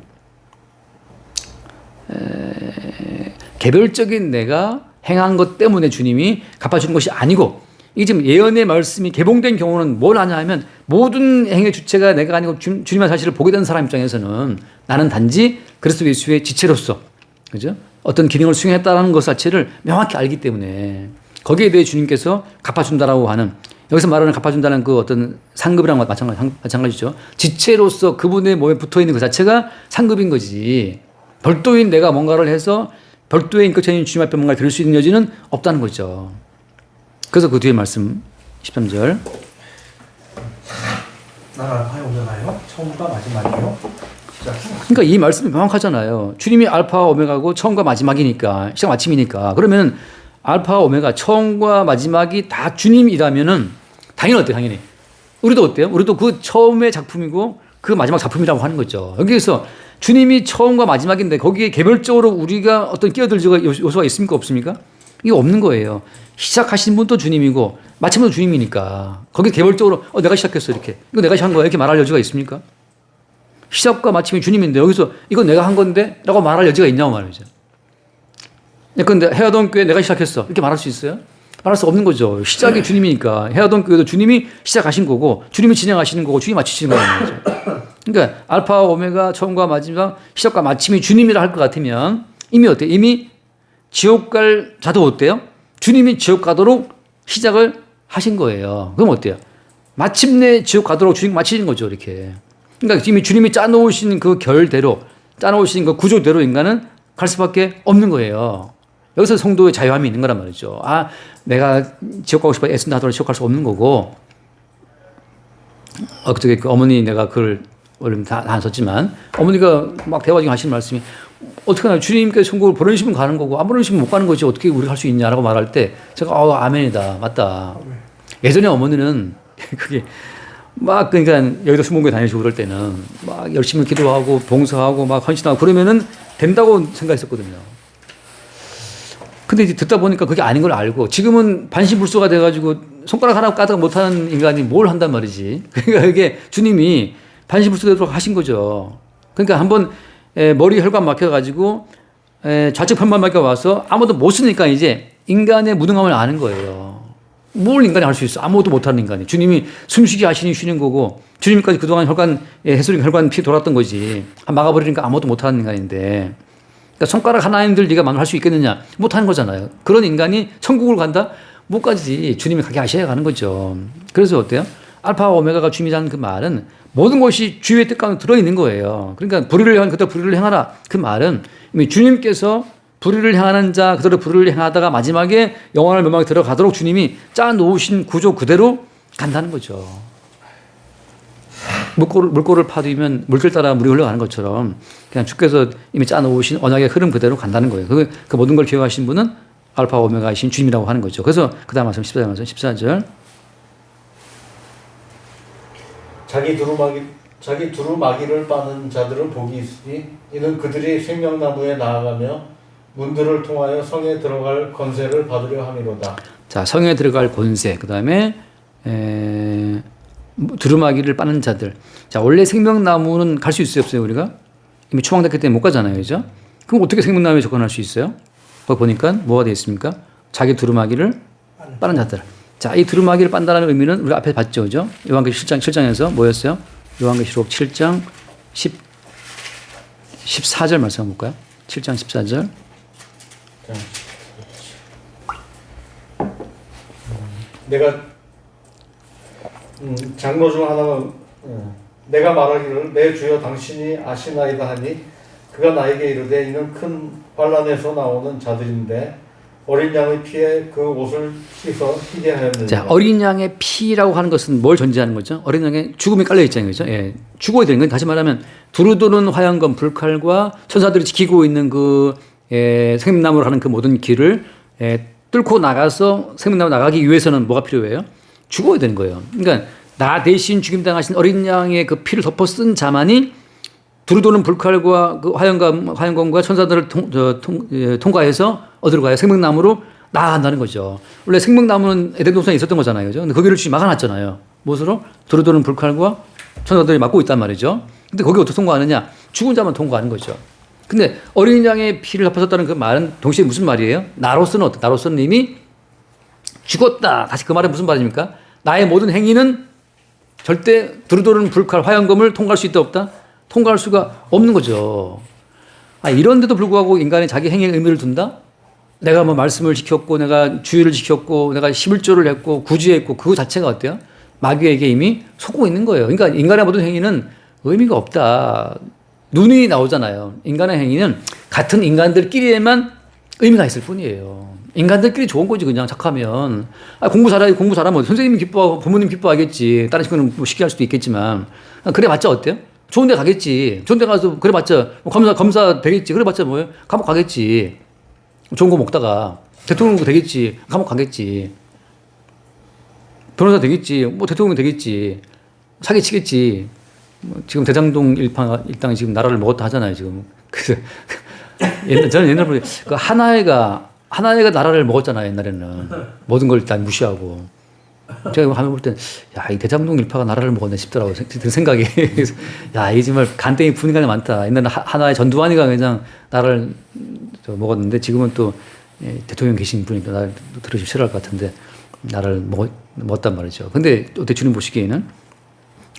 개별적인 내가 행한 것 때문에 주님이 갚아주는 것이 아니고, 이게 지금 예언의 말씀이 개봉된 경우는 뭘 하냐 하면, 모든 행의 주체가 내가 아니고 주님의 사실을 보게 된 사람 입장에서는 나는 단지 그리스도 예수의 지체로서, 그죠? 어떤 기능을 수행했다는 것 자체를 명확히 알기 때문에 거기에 대해 주님께서 갚아준다라고 하는, 여기서 말하는 갚아준다는 그 어떤 상급이랑 마찬가지죠. 지체로서 그분의 몸에 붙어 있는 그 자체가 상급인 거지. 별도인 내가 뭔가를 해서 별도의 인격체인 주님 앞에 뭔가를 드릴 수 있는 여지는 없다는 거죠. 그래서 그 뒤에 말씀 13절. 나는 알파요 오메가요. 처음과 마지막이요. 시작. 그러니까 이 말씀이 명확하잖아요. 주님이 알파와 오메가고 처음과 마지막이니까, 시작 마침이니까. 그러면 알파와 오메가, 처음과 마지막이 다 주님이라면은 당연히 어때요? 당연히. 우리도 어때요? 우리도 그 처음의 작품이고 그 마지막 작품이라고 하는 거죠. 여기에서 주님이 처음과 마지막인데 거기에 개별적으로 우리가 어떤 끼어들 요소가 있습니까? 없습니까? 이게 없는 거예요. 시작하신 분도 주님이고 마침도 주님이니까 거기 개별적으로 내가 시작했어 이렇게, 이거 내가 시작한 거야 이렇게 말할 여지가 있습니까? 시작과 마침이 주님인데 여기서 이건 내가 한 건데 라고 말할 여지가 있냐고 말이죠. 그런데 해화동 교회 내가 시작했어 이렇게 말할 수 있어요? 말할 수 없는 거죠. 시작이 주님이니까. 해화동 교회도 주님이 시작하신 거고 주님이 진행하시는 거고 주님이 마치시는 거라는 거죠. 그러니까 알파와 오메가, 처음과 마지막, 시작과 마침이 주님이라 할 것 같으면 이미 어때요? 이미 지옥 갈 자도 어때요? 주님이 지옥 가도록 시작을 하신 거예요. 그럼 어때요? 마침내 지옥 가도록 주님 마치신 거죠, 이렇게. 그러니까 이미 주님이 짜놓으신 그 결대로, 짜놓으신 그 구조대로 인간은 갈 수밖에 없는 거예요. 여기서 성도의 자유함이 있는 거란 말이죠. 아, 내가 지옥 가고 싶어 애쓴다 하더라도 지옥 갈 수 없는 거고, 그때 그 어머니 내가 그걸 원래 다 안 썼지만, 어머니가 막 대화 중에 하시는 말씀이, 어떻게 하나 주님께서 천국을 보내주시면 가는 거고 안 보내주시면 못 가는 거지 어떻게 우리가 할 수 있냐라고 말할 때 제가 아멘이다, 맞다. 예전에 어머니는 그게 막 그러니까 여의도 수목교회 다니시고 그럴 때는 막 열심히 기도하고 봉사하고 막 헌신하고 그러면은 된다고 생각했었거든요. 근데 이제 듣다 보니까 그게 아닌 걸 알고 지금은 반신불수가 돼가지고 손가락 하나 까딱 못하는 인간이 뭘 한단 말이지. 그러니까 이게 주님이 반신불수되도록 하신 거죠. 그러니까 한번 머리 혈관 막혀가지고 좌측 편만 막혀와서 아무도 못 쓰니까 이제 인간의 무능함을 아는 거예요. 뭘 인간이 할 수 있어? 아무것도 못하는 인간이. 주님이 숨쉬게 하시니 쉬는 거고 주님까지 그동안 혈관, 해수린 혈관 피 돌았던 거지. 막아버리니까 아무것도 못하는 인간인데, 그러니까 손가락 하나인들 네가 망할 수 있겠느냐? 못하는 거잖아요. 그런 인간이 천국을 간다? 못 가지. 주님이 가게 하셔야 가는 거죠. 그래서 어때요? 알파와 오메가가 주님이라는 그 말은 모든 것이 주의 뜻 가운데 들어있는 거예요. 그러니까 불의를 향한 그대로 불의를 행하라. 그 말은 이미 주님께서 불의를 행하는 자 그대로 불의를 행하다가 마지막에 영원한 멸망에 들어가도록 주님이 짜놓으신 구조 그대로 간다는 거죠. 물꼬를 파두면 물길 따라 물이 흘러가는 것처럼 그냥 주께서 이미 짜놓으신 언약의 흐름 그대로 간다는 거예요. 그 모든 걸 기억하신 분은 알파 오메가이신 주님이라고 하는 거죠. 그래서 그 다음 말씀 14절. 자기 두루마기를 빠는 자들은 복이 있으니 이는 그들이 생명나무에 나아가며 문들을 통하여 성에 들어갈 권세를 받으려 함이로다. 자, 성에 들어갈 권세. 그다음에 두루마기를 빠는 자들. 자, 원래 생명나무는 갈 수 있어요, 없어요, 우리가? 이미 추방됐기 때문에 못 가잖아요, 그죠? 그럼 어떻게 생명나무에 접근할 수 있어요? 거기 보니까 뭐가 되어 있습니까? 자기 두루마기를 빠는 자들. 자, 이 두루마기를 빤다는 의미는 우리 앞에 봤죠, 그죠? 요한계시록 7장에서 뭐였어요? 요한계시록 7장 14절 말씀 한번 볼까요? 7장 14절. 내가 장로 중 하나는 내가 말하기를 내 주여 당신이 아시나이다 하니 그가 나에게 이르되 이는 큰 환난에서 나오는 자들인데 어린 양의 피에 그 옷을 씻어 희게 하였느니라. 자, 어린 양의 피라고 하는 것은 뭘 전제하는 거죠? 어린 양의 죽음이 깔려 있잖아요, 그죠? 예, 죽어야 되는 건 다시 말하면 두루두는 화염검 불칼과 천사들이 지키고 있는 그 생명나무로 하는 그 모든 길을 뚫고 나가서 생명나무 나가기 위해서는 뭐가 필요해요? 죽어야 되는 거예요. 그러니까 나 대신 죽임당하신 어린 양의 그 피를 덮어 쓴 자만이 두루도는 불칼과 그 화염검과 천사들을 통과해서 어디로 가요? 생명나무로 나아간다는 거죠. 원래 생명나무는 에덴 동산에 있었던 거잖아요, 그죠? 근데 거기를 주님 막아놨잖아요. 무엇으로? 두루도는 불칼과 천사들이 맡고 있단 말이죠. 근데 거기 어떻게 통과하느냐? 죽은 자만 통과하는 거죠. 근데 어린 양의 피를 덮어섰다는 그 말은 동시에 무슨 말이에요? 나로서는 어때? 나로서는 이미 죽었다. 다시 그 말은 무슨 말입니까? 나의 모든 행위는 절대 두루두른 불칼 화염검을 통과할 수 있다 없다? 통과할 수가 없는 거죠. 이런데도 불구하고 인간이 자기 행위에 의미를 둔다? 내가 뭐 말씀을 지켰고, 내가 주의를 지켰고, 내가 11조를 했고, 구제했고, 그거 자체가 어때요? 마귀에게 이미 속고 있는 거예요. 그러니까 인간의 모든 행위는 의미가 없다. 눈이 나오잖아요. 인간의 행위는 같은 인간들끼리에만 의미가 있을 뿐이에요. 인간들끼리 좋은 거지, 그냥 착하면. 공부 잘하면 선생님이 기뻐하고 부모님 기뻐하겠지. 다른 친구는 뭐 쉽게 할 수도 있겠지만. 그래 봤자 어때요? 좋은 데 가겠지. 좋은 데 가서 그래 봤자 뭐 검사 되겠지. 그래 봤자 뭐예요? 감옥 가겠지. 좋은 거 먹다가 대통령 되겠지. 감옥 가겠지. 변호사 되겠지. 뭐 대통령 되겠지. 사기치겠지. 지금 대장동 일당이 지금 나라를 먹었다 하잖아요, 지금. 그래서 저는 옛날에 그 하나회가 나라를 먹었잖아요, 옛날에는. 모든 걸 다 무시하고. 제가 하면 볼 땐, 야, 이 대장동 일파가 나라를 먹었네 싶더라고요. 든 생각이. 그래서, 야, 이게 정말 간땡이 푸는 게 많다. 옛날에 하나의 전두환이가 그냥 나라를 먹었는데 지금은 또 대통령 계신 분이니까 나를 들으시면 싫어할 것 같은데 나라를 먹었단 말이죠. 근데 어떻게 주님 보시기에는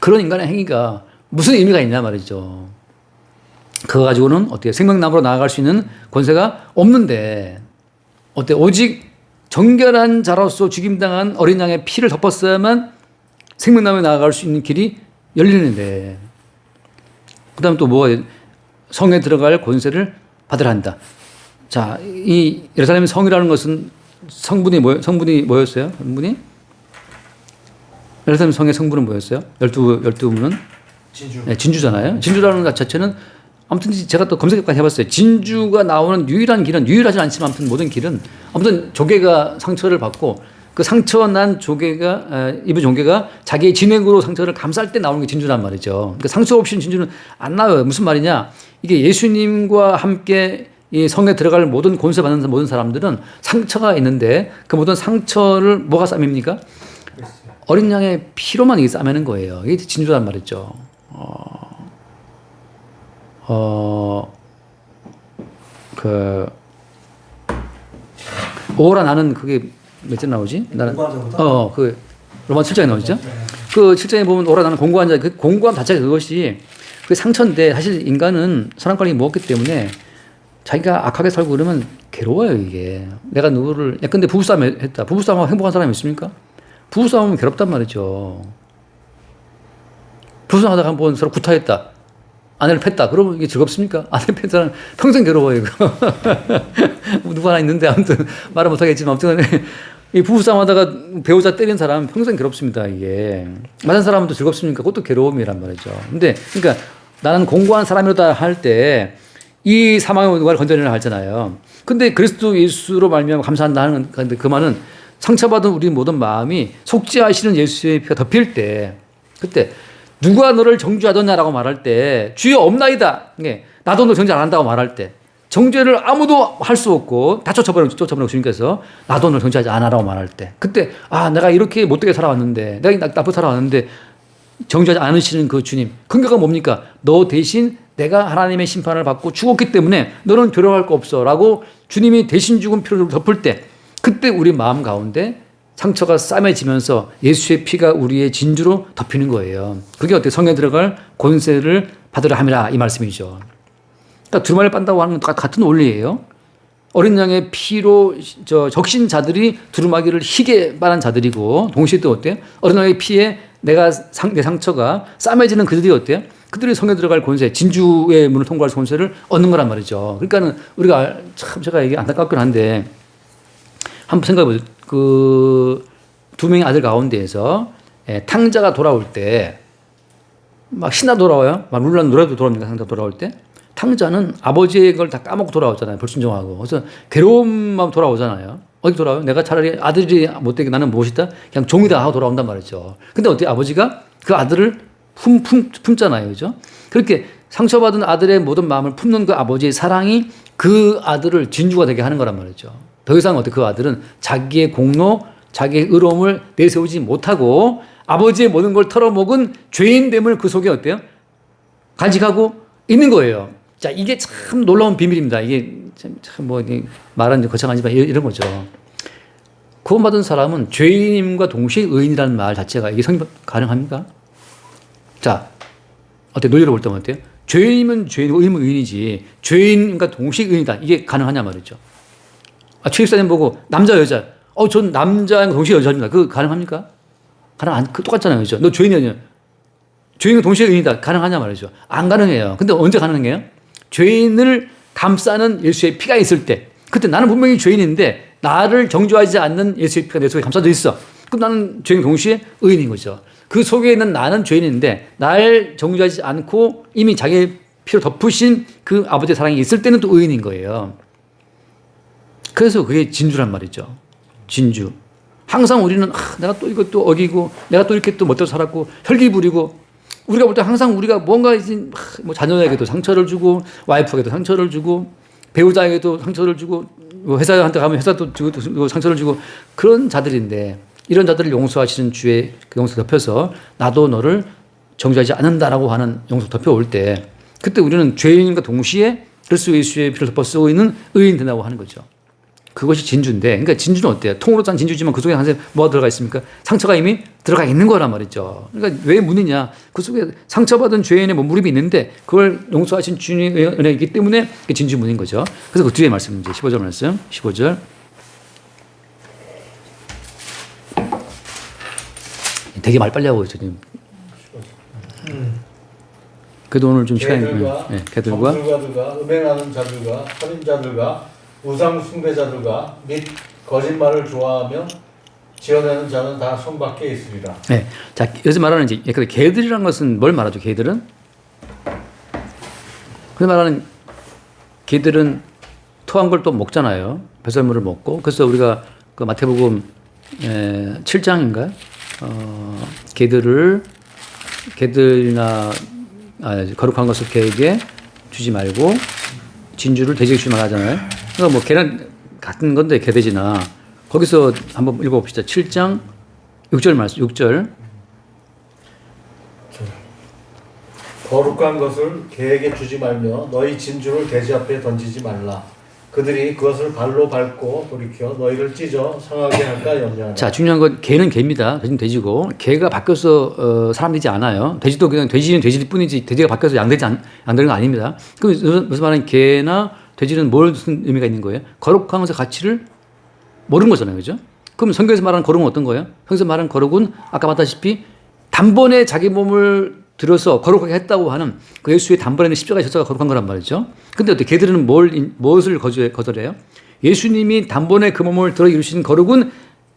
그런 인간의 행위가 무슨 의미가 있냐 말이죠. 그거 가지고는 어떻게 생명나무로 나아갈 수 있는 권세가 없는데 어때 오직 정결한 자로서 죽임당한 어린 양의 피를 덮었어야만 생명나무에 나아갈 수 있는 길이 열리는데 그 다음 또 뭐가 성에 들어갈 권세를 받으라 한다. 자, 이 예루살렘 성이라는 것은 성분이 뭐였어요? 성분이? 예루살렘 성의 성분은 뭐였어요? 12문은? 진주. 네, 진주잖아요. 진주라는 것 자체는 아무튼 제가 또 검색까지 해봤어요. 진주가 나오는 유일한 길은 유일하진 않지만 아무튼 모든 길은 아무튼 조개가 상처를 받고 그 상처 난 조개가 입은 조개가 자기의 진액으로 상처를 감쌀 때 나오는 게 진주란 말이죠. 그러니까 상처 없이는 진주는 안 나와요. 무슨 말이냐? 이게 예수님과 함께 이 성에 들어갈 모든 권세 받는 모든 사람들은 상처가 있는데 그 모든 상처를 뭐가 싸맵니까? 어린 양의 피로만 이게 싸매는 거예요. 이게 진주란 말이죠. 오라 나는 그게 몇 절 나오지? 나는 그 로마 7장에 나오죠. 네. 그 7장에 보면 오라 나는 공고한 자, 그 공고함 자체가 그것이 그 상처인데 사실 인간은 선악과를 먹었기 때문에 자기가 악하게 살고 그러면 괴로워요 이게. 내가 누구를 근데 부부싸움 했다. 부부싸움하고 행복한 사람이 있습니까? 부부싸움은 괴롭단 말이죠. 부부싸움 하다가 한번 서로 구타했다. 아내를 팼다. 그러면 이게 즐겁습니까? 아내를 팼 사람 평생 괴로워요, 이거. 누구 하나 있는데 아무튼 말을 못하겠지만 아무튼 이 부부싸움 하다가 배우자 때린 사람 평생 괴롭습니다, 이게. 맞은 사람은 또 즐겁습니까? 그것도 괴로움이란 말이죠. 근데 그러니까 나는 공고한 사람이다 할 때 이 사망의 누가를 건져내라 하잖아요. 근데 그리스도 예수로 말미암아 감사한다 하는 건데 그 말은 상처받은 우리 모든 마음이 속죄하시는 예수의 피가 덮일 때 그때 누가 너를 정죄하더냐라고 말할 때 주여 없나이다. 나도 너 정죄 안 한다고 말할 때 정죄를 아무도 할 수 없고 다 쫓아버리고 주님께서 나도 너 정죄하지 않아라고 말할 때 그때 내가 이렇게 못되게 살아왔는데 내가 나쁘게 살아왔는데 정죄하지 않으시는 그 주님 근거가 뭡니까? 너 대신 내가 하나님의 심판을 받고 죽었기 때문에 너는 괴로워할 거 없어 라고 주님이 대신 죽은 피를 덮을 때 그때 우리 마음 가운데 상처가 싸매지면서 예수의 피가 우리의 진주로 덮이는 거예요. 그게 어떻게 성에 들어갈 권세를 받으려 함이라 이 말씀이죠. 그러니까 두루마리를 빤다고 하는 건 같은 원리예요. 어린 양의 피로 적신 자들이 두루마기를 희게 빨은 자들이고 동시에 또 어때요? 어린 양의 피에 내 상처가 싸매지는 그들이 어때요? 그들이 성에 들어갈 권세, 진주의 문을 통과할 권세를 얻는 거란 말이죠. 그러니까는 우리가 참 제가 이게 안타깝긴 한데 한번 생각해 보세요. 그 두 명의 아들 가운데에서 탕자가 돌아올 때 막 신나 돌아와요. 막 룰란 노래도 돌아옵니까? 탕자 돌아올 때 탕자는 아버지의 걸 다 까먹고 돌아오잖아요. 불순종하고. 그래서 괴로운 마음 돌아오잖아요. 어디 돌아와요? 내가 차라리 아들이 못되게 나는 무엇이다? 그냥 종이다 하고 돌아온단 말이죠. 근데 어떻게 아버지가 그 아들을 품잖아요. 그죠? 그렇게 상처받은 아들의 모든 마음을 품는 그 아버지의 사랑이 그 아들을 진주가 되게 하는 거란 말이죠. 더 이상 어떻게 그 아들은 자기의 공로 자기의 의로움을 내세우지 못하고 아버지의 모든 걸 털어먹은 죄인됨을 그 속에 어때요? 간직하고 있는 거예요. 자, 이게 참 놀라운 비밀입니다. 이게 뭐 말은 거창하지만 이런 거죠. 구원받은 사람은 죄인임과 동시에 의인이라는 말 자체가 이게 성립 가능합니까? 자, 어때? 논리로 볼 때는 어때요? 죄인이면 죄인이고 의인이면 의인이지 죄인과 동시에 의인이다. 이게 가능하냐 말이죠. 최입사님 보고 남자 여자 전 남자인 동시에 여자입니다. 그거 가능합니까? 똑같잖아요. 그죠? 너 죄인이냐? 죄인과 동시에 의인이다. 가능하냐 말이죠. 안 가능해요. 근데 언제 가능해요? 죄인을 감싸는 예수의 피가 있을 때. 그때 나는 분명히 죄인인데 나를 정죄하지 않는 예수의 피가 내 속에 감싸져 있어. 그럼 나는 죄인과 동시에 의인인 거죠. 그 속에 있는 나는 죄인인데 날 정죄하지 않고 이미 자기의 피로 덮으신 그 아버지의 사랑이 있을 때는 또 의인인 거예요. 그래서 그게 진주란 말이죠. 진주. 항상 우리는 내가 또 이것도 어기고 내가 또 이렇게 또 멋대로 살았고 혈기 부리고 우리가 볼 때 항상 우리가 뭔가 뭐 자녀에게도 상처를 주고 와이프에게도 상처를 주고 배우자에게도 상처를 주고 회사한테 가면 회사도 주고 상처를 주고 그런 자들인데 이런 자들을 용서하시는 주의 그 용서 덮여서 나도 너를 정죄하지 않는다라고 하는 용서 덮여올 때 그때 우리는 죄인과 동시에 그리스도 예수의 피를 덮어 쓰고 있는 의인 된다고 하는 거죠. 그것이 진주인데, 그러니까 진주는 어때요? 통으로 짠 진주지만 그 속에 항상 뭐가 들어가 있습니까? 상처가 이미 들어가 있는 거란 말이죠. 그러니까 왜 묻느냐? 그 속에 상처받은 죄인의 무릎이 있는데 그걸 용서하신 주님의 은혜가 있기 때문에 그게 진주문인 거죠. 그래서 그 뒤에 말씀, 이제 15절 말씀, 15절. 되게 말 빨리 하고 있죠, 지금. 그래도 오늘 좀 시간이 개들과 정술가들과 음행하는 자들과 살인자들과 우상 숭배자들과 및 거짓말을 좋아하며 지어내는 자는 다 손 밖에 있으리라. 네, 자 여기서 말하는 이제 개들이라는 것은 뭘 말하죠? 개들은 그 말하는 개들은 토한 걸 또 먹잖아요. 배설물을 먹고 그래서 우리가 그 마태복음 7장인가요? 개들이나 거룩한 것을 개에게 주지 말고 진주를 돼지에게 주지 말라 하잖아요. 그러니까 뭐 계란 같은 건데 개돼지나 거기서 한번 읽어봅시다. 7장 6절 말씀 6절. 거룩한 것을 개에게 주지 말며 너희 진주를 돼지 앞에 던지지 말라. 그들이 그것을 발로 밟고 돌이켜 너희를 찢어 상하게 할까 염려하라. 자, 중요한 건 개는 개입니다. 돼지는 돼지고 개가 바뀌어서 사람 되지 않아요. 돼지도 그냥 돼지는 돼지일 뿐이지 돼지가 바뀌어서 양 되는 거 아닙니다. 그럼 무슨 말은 개나 돼지는 무슨 의미가 있는 거예요? 거룩한 것의 가치를 모르는 거잖아요. 그죠? 그럼 성경에서 말하는 거룩은 어떤 거예요? 성경에서 말하는 거룩은 아까 봤다시피 단번에 자기 몸을 들어서 거룩하게 했다고 하는 그 예수의 단번에 십자가의 저자가 거룩한 거란 말이죠. 근데 어떻게 개들은 무엇을 거절해요? 예수님이 단번에 그 몸을 들어 이루신 거룩은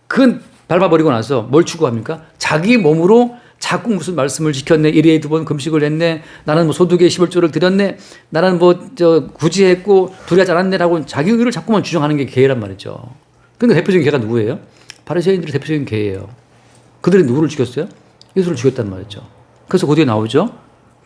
그 밟아버리고 나서 뭘 추구합니까? 자기 몸으로 자꾸 무슨 말씀을 지켰네, 일회에 2번 금식을 했네, 나는 뭐 소득의 11조를 드렸네, 나는 구제했고 두려하지 않았네라고 자기 의를 자꾸만 주장하는 게 개란 말이죠. 그러니까 대표적인 개가 누구예요? 바리새인들이 대표적인 개예요. 그들이 누구를 죽였어요? 예수를 죽였단 말이죠. 그래서 그 뒤에 나오죠.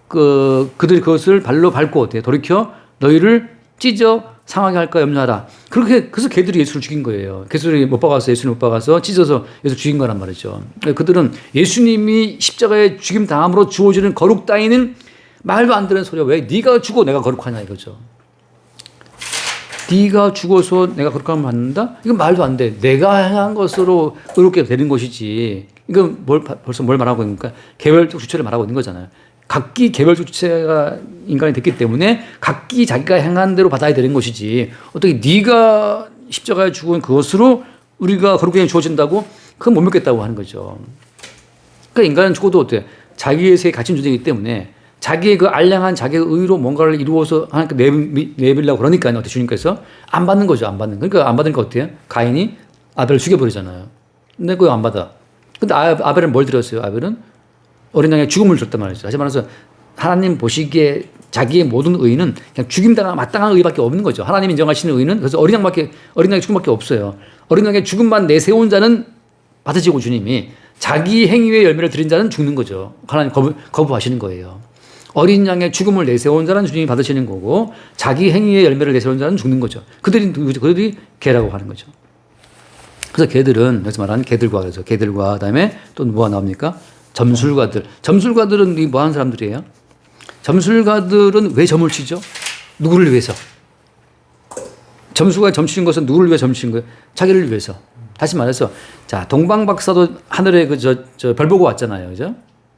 그들이 그것을 발로 밟고 어때요? 돌이켜 너희를 찢어 상하게 할까 염려하라. 그래서 개들이 예수를 죽인 거예요. 예수를 못 박아서 예수님 못 박아서 찢어서 예수 죽인 거란 말이죠. 그들은 예수님이 십자가에 죽임 당함으로 주어지는 거룩 따위는 말도 안 되는 소리야. 왜 네가 죽어 내가 거룩하냐 이거죠. 네가 죽어서 내가 거룩함을 받는다? 이건 말도 안 돼. 내가 행한 것으로 의롭게 되는 것이지. 이건 벌써 뭘 말하고 있습니까? 개별적 주체를 말하고 있는 거잖아요. 각기 개별적 주체가 인간이 됐기 때문에 각기 자기가 행한 대로 받아야 되는 것이지. 어떻게 네가 십자가에 죽은 그것으로 우리가 거룩하게 주어진다고? 그건 못 믿겠다고 하는 거죠. 그러니까 인간은 죽어도 어때? 자기의 세에 갇힌 존재이기 때문에 자기의 그 알량한 자기의 의로 뭔가를 이루어서 하나님께 내밀려고 그러니까 어떻게 주님께서 안 받는 거죠. 안 받는. 그러니까 안 받으니까 어때요? 가인이 아벨을 죽여버리잖아요. 근데 그거 안 받아. 근데 아벨은 뭘 드렸어요? 아벨은 어린 양의 죽음을 줬단 말이죠. 다시 말해서 하나님 보시기에 자기의 모든 의는 그냥 죽임당한 마땅한 의밖에 없는 거죠. 하나님 인정하시는 의는 그래서 어린 양의 죽음밖에 없어요. 어린 양의 죽음만 내세운 자는 받으시고 주님이 자기 행위의 열매를 드린 자는 죽는 거죠. 하나님 거부하시는 거예요. 어린 양의 죽음을 내세운 자는 주님이 받으시는 거고 자기 행위의 열매를 내세운 자는 죽는 거죠. 그들이 개라고 하는 거죠. 그래서 개들은 여기서 말하는 개들과 그래서 개들과 그다음에 또 뭐가 나옵니까? 점술가들. 점술가들은 이 뭐 하는 사람들이에요? 점술가들은 왜 점을 치죠? 누구를 위해서? 점수가 점치는 것은 누구를 위해 점치는 거예요? 자기를 위해서. 다시 말해서 자 동방박사도 하늘에 저 별 보고 왔잖아요, 그죠?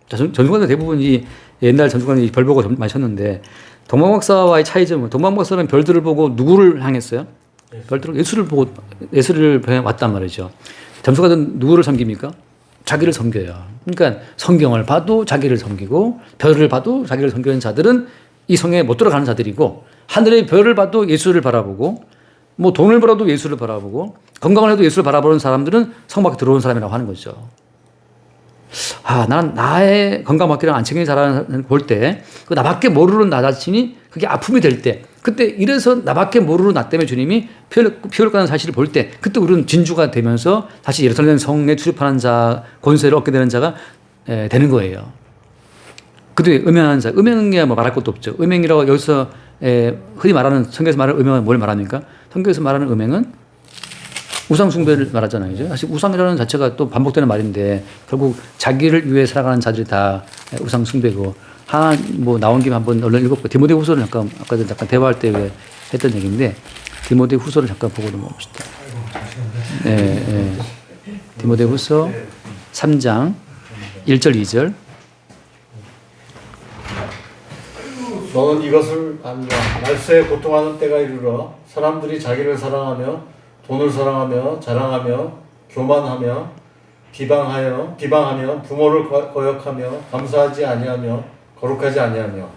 전술가들 대부분 이 옛날 전술가들이 별 보고 많이 쳤는데 동방박사와의 차이점은 동방박사는 별들을 보고 누구를 향했어요? 별들을 예수를 보고 예수를 왔단 말이죠. 점술가들은 누구를 섬깁니까? 자기를 섬겨요. 그러니까 성경을 봐도 자기를 섬기고 별을 봐도 자기를 섬기는 자들은 이 성에 못 들어가는 자들이고 하늘의 별을 봐도 예수를 바라보고 뭐 돈을 벌어도 예수를 바라보고 건강을 해도 예수를 바라보는 사람들은 성 밖에 들어오는 사람이라고 하는 거죠. 난 나의 건강 받기를 안 챙기는 사람을 볼 때, 그 나밖에 모르는 나 자신이 그게 아픔이 될 때, 그때 이래서 나밖에 모르는 나 때문에 주님이 피흘까는 사실을 볼 때, 그때 우리는 진주가 되면서 다시 예루살렘 성에 출입하는 자, 권세를 얻게 되는 자가 되는 거예요. 그때 음행하는 자, 음행이야 뭐 말할 것도 없죠. 음행이라고 여기서 흔히 말하는 성경에서 말하는 음행은 뭘 말합니까? 성경에서 말하는 음행은 우상 숭배를 말하잖아요. 그죠? 사실 우상이라는 자체가 또 반복되는 말인데 결국 자기를 위해 살아가는 자들이 다 우상 숭배고 하나 뭐 나온 김에 한번 얼른 읽어볼게요. 디모데후서를 잠깐 아까 잠깐 대화할 때 왜 했던 얘기인데 디모데후서를 잠깐 보고 넘어갑시다. 디모데후서 3장 1절 2절. 너는 이것을 알라. 말세에 고통하는 때가 이르러 사람들이 자기를 사랑하며 돈을 사랑하며 자랑하며 교만하며 비방하며 부모를 거역하며 감사하지 아니하며 거룩하지 아니하며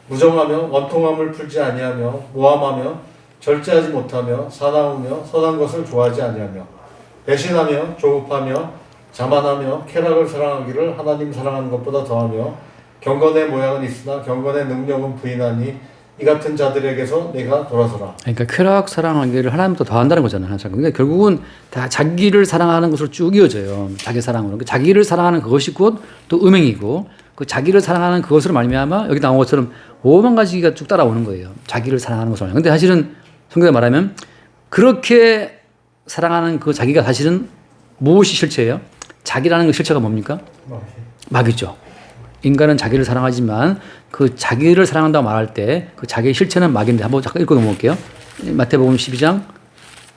무정하며 원통함을 풀지 아니하며 모함하며 절제하지 못하며 사나우며 선한 것을 좋아하지 아니하며 배신하며 조급하며 자만하며 쾌락을 사랑하기를 하나님 사랑하는 것보다 더하며 경건의 모양은 있으나 경건의 능력은 부인하니 이 같은 자들에게서 내가 돌아서라. 그러니까 쾌락 사랑하기를 하나님부터 더한다는 거잖아요. 그러니까 결국은 다 자기를 사랑하는 것으로 쭉 이어져요. 자기 사랑으로. 자기를 사랑하는 그것이 곧 또 음행이고 그 자기를 사랑하는 그것으로 말미암아 여기 나온 것처럼 5만 가지가 쭉 따라오는 거예요. 자기를 사랑하는 것으로. 근데 사실은 성경에 말하면 그렇게 사랑하는 그 자기가 사실은 무엇이 실체예요? 자기라는 그 실체가 뭡니까? 마귀죠. 인간은 자기를 사랑하지만 그 자기를 사랑한다고 말할 때 그 자기의 실체는 마귀인데 한번 잠깐 읽고 넘어갈게요. 마태복음 12장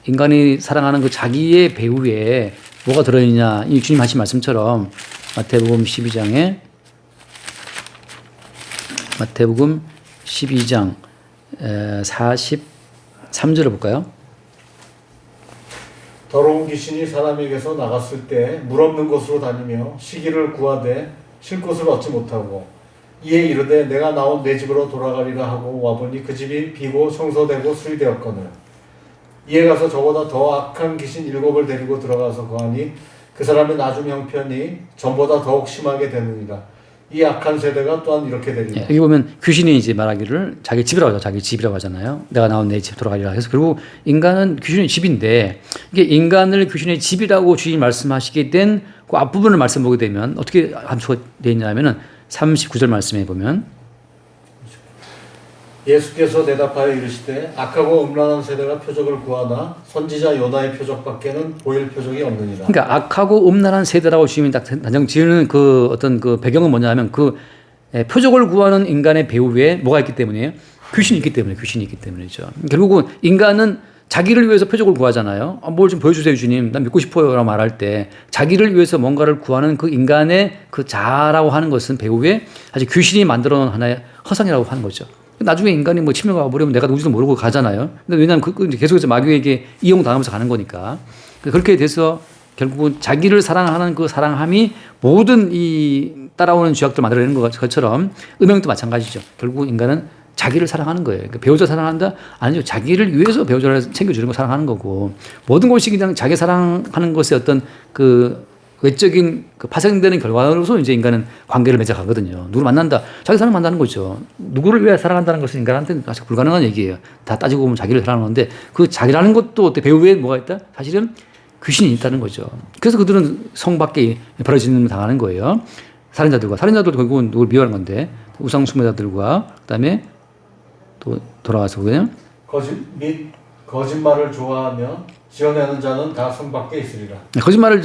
인간이 사랑하는 그 자기의 배후에 뭐가 들어있냐 이 주님 하신 말씀처럼 마태복음 12장 43절을 볼까요? 더러운 귀신이 사람에게서 나갔을 때 물 없는 곳으로 다니며 시기를 구하되 쉴 곳을 얻지 못하고 이에 이르되 내가 나온 내 집으로 돌아가리라 하고 와보니 그 집이 비고 청소되고 수리되었거늘 이에 가서 저보다 더 악한 귀신 7을 데리고 들어가서 거하니 그 사람의 나중 형편이 전보다 더욱 심하게 되느니라. 이 악한 세대가 또한 이렇게 되리라. 여기 보면 귀신이 이제 말하기를 자기 집이라고 하죠. 자기 집이라고 하잖아요. 내가 나온 내 집 돌아가리라 해서 결국 인간은 귀신의 집인데 이게 인간을 귀신의 집이라고 주님 말씀하시게 된 그 앞부분을 말씀 보게 되면 어떻게 함수가 되어 있냐면은 39절 말씀에 보면 예수께서 대답하여 이르시되 악하고 음란한 세대가 표적을 구하나 선지자 요나의 표적밖에는 보일 표적이 없느니라. 그러니까 악하고 음란한 세대라고 주님이 딱 단정 지으는 그 어떤 그 배경은 뭐냐면 그 표적을 구하는 인간의 배후에 뭐가 있기 때문이에요? 귀신이 있기 때문이죠. 결국은 인간은 자기를 위해서 표적을 구하잖아요. 뭘 좀 보여주세요, 주님. 난 믿고 싶어요. 라고 말할 때 자기를 위해서 뭔가를 구하는 그 인간의 그 자라고 하는 것은 배후에 사실 귀신이 만들어 놓은 하나의 허상이라고 하는 거죠. 나중에 인간이 뭐 치매가 버리면 내가 누구지도 모르고 가잖아요. 근데 왜냐하면 계속해서 마귀에게 이용당하면서 가는 거니까. 그렇게 돼서 결국은 자기를 사랑하는 그 사랑함이 모든 이 따라오는 죄악들 만들어내는 것처럼 음행도 마찬가지죠. 결국은 인간은 자기를 사랑하는 거예요. 그러니까 배우자 사랑한다? 아니죠. 자기를 위해서 배우자를 챙겨주는 거 사랑하는 거고 모든 것이 그냥 자기 사랑하는 것의 어떤 그 외적인 그 파생되는 결과로서 이제 인간은 관계를 맺어가거든요. 누구를 만난다. 자기 사랑 만나는 거죠. 누구를 위해 사랑한다는 것은 인간한테는 사실 불가능한 얘기예요. 다 따지고 보면 자기를 사랑하는데 그 자기라는 것도 어때 배후에 뭐가 있다? 사실은 귀신이 있다는 거죠. 그래서 그들은 성 밖에 벌어지는 당하는 거예요. 살인자들도 결국은 누굴 미워하는 건데 우상숭배자들과 그다음에 또 돌아와서 그냥 거짓말을 좋아하며 지어내는 자는 다 성 밖에 있으리라. 거짓말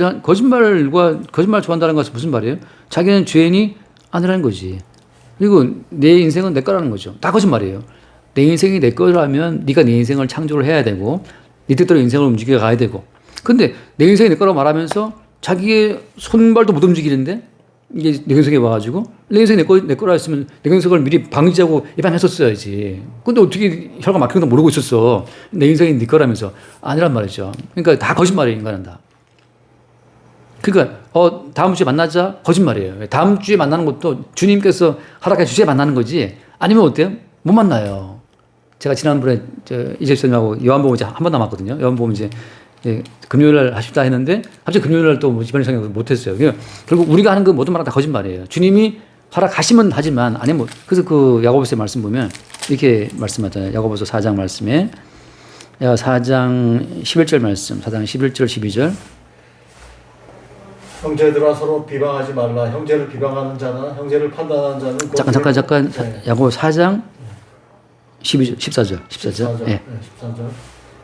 좋아한다는 것은 무슨 말이에요? 자기는 죄인이 아니라는 거지. 그리고 내 인생은 내 거라는 거죠. 다 거짓말이에요. 내 인생이 내 거라면 네가 내 인생을 창조를 해야 되고 네 뜻대로 인생을 움직여 가야 되고. 근데 내 인생이 내 거라고 말하면서 자기의 손발도 못 움직이는데 이게 내 인생에 와가지고 내 인생이 내 거라 했으면 내 인생을 미리 방지하고 예방했었어야지. 근데 어떻게 혈관 막히는 거 모르고 있었어. 내 인생이 네 거라면서. 아니란 말이죠. 그러니까 다 거짓말이에요, 인간은 다. 그러니까 다음 주에 만나자 거짓말이에요. 다음 주에 만나는 것도 주님께서 허락해 주셔야 만나는 거지. 아니면 어때요? 못 만나요. 제가 지난번에 이재수님하고 요한복음 이제 한 번 남았거든요. 요한복음 이제 금요일 날 하십다 했는데 갑자기 금요일 날 또 집안일 성경 못 했어요. 그러니까 결국 우리가 하는 그 모든 말은 다 거짓말이에요. 주님이 허락하시면 하지만 아니면 그래서 그 야고보서 말씀 보면 이렇게 말씀하잖아요. 야고보서 4장 말씀에 4장 11절 말씀, 4장 11절 12절. 형제들아 서로 비방하지 말라. 형제를 비방하는 자나 형제를 판단하는 자는 잠깐. 네. 야고보 4장 12절, 14절. 예. 네, 14절.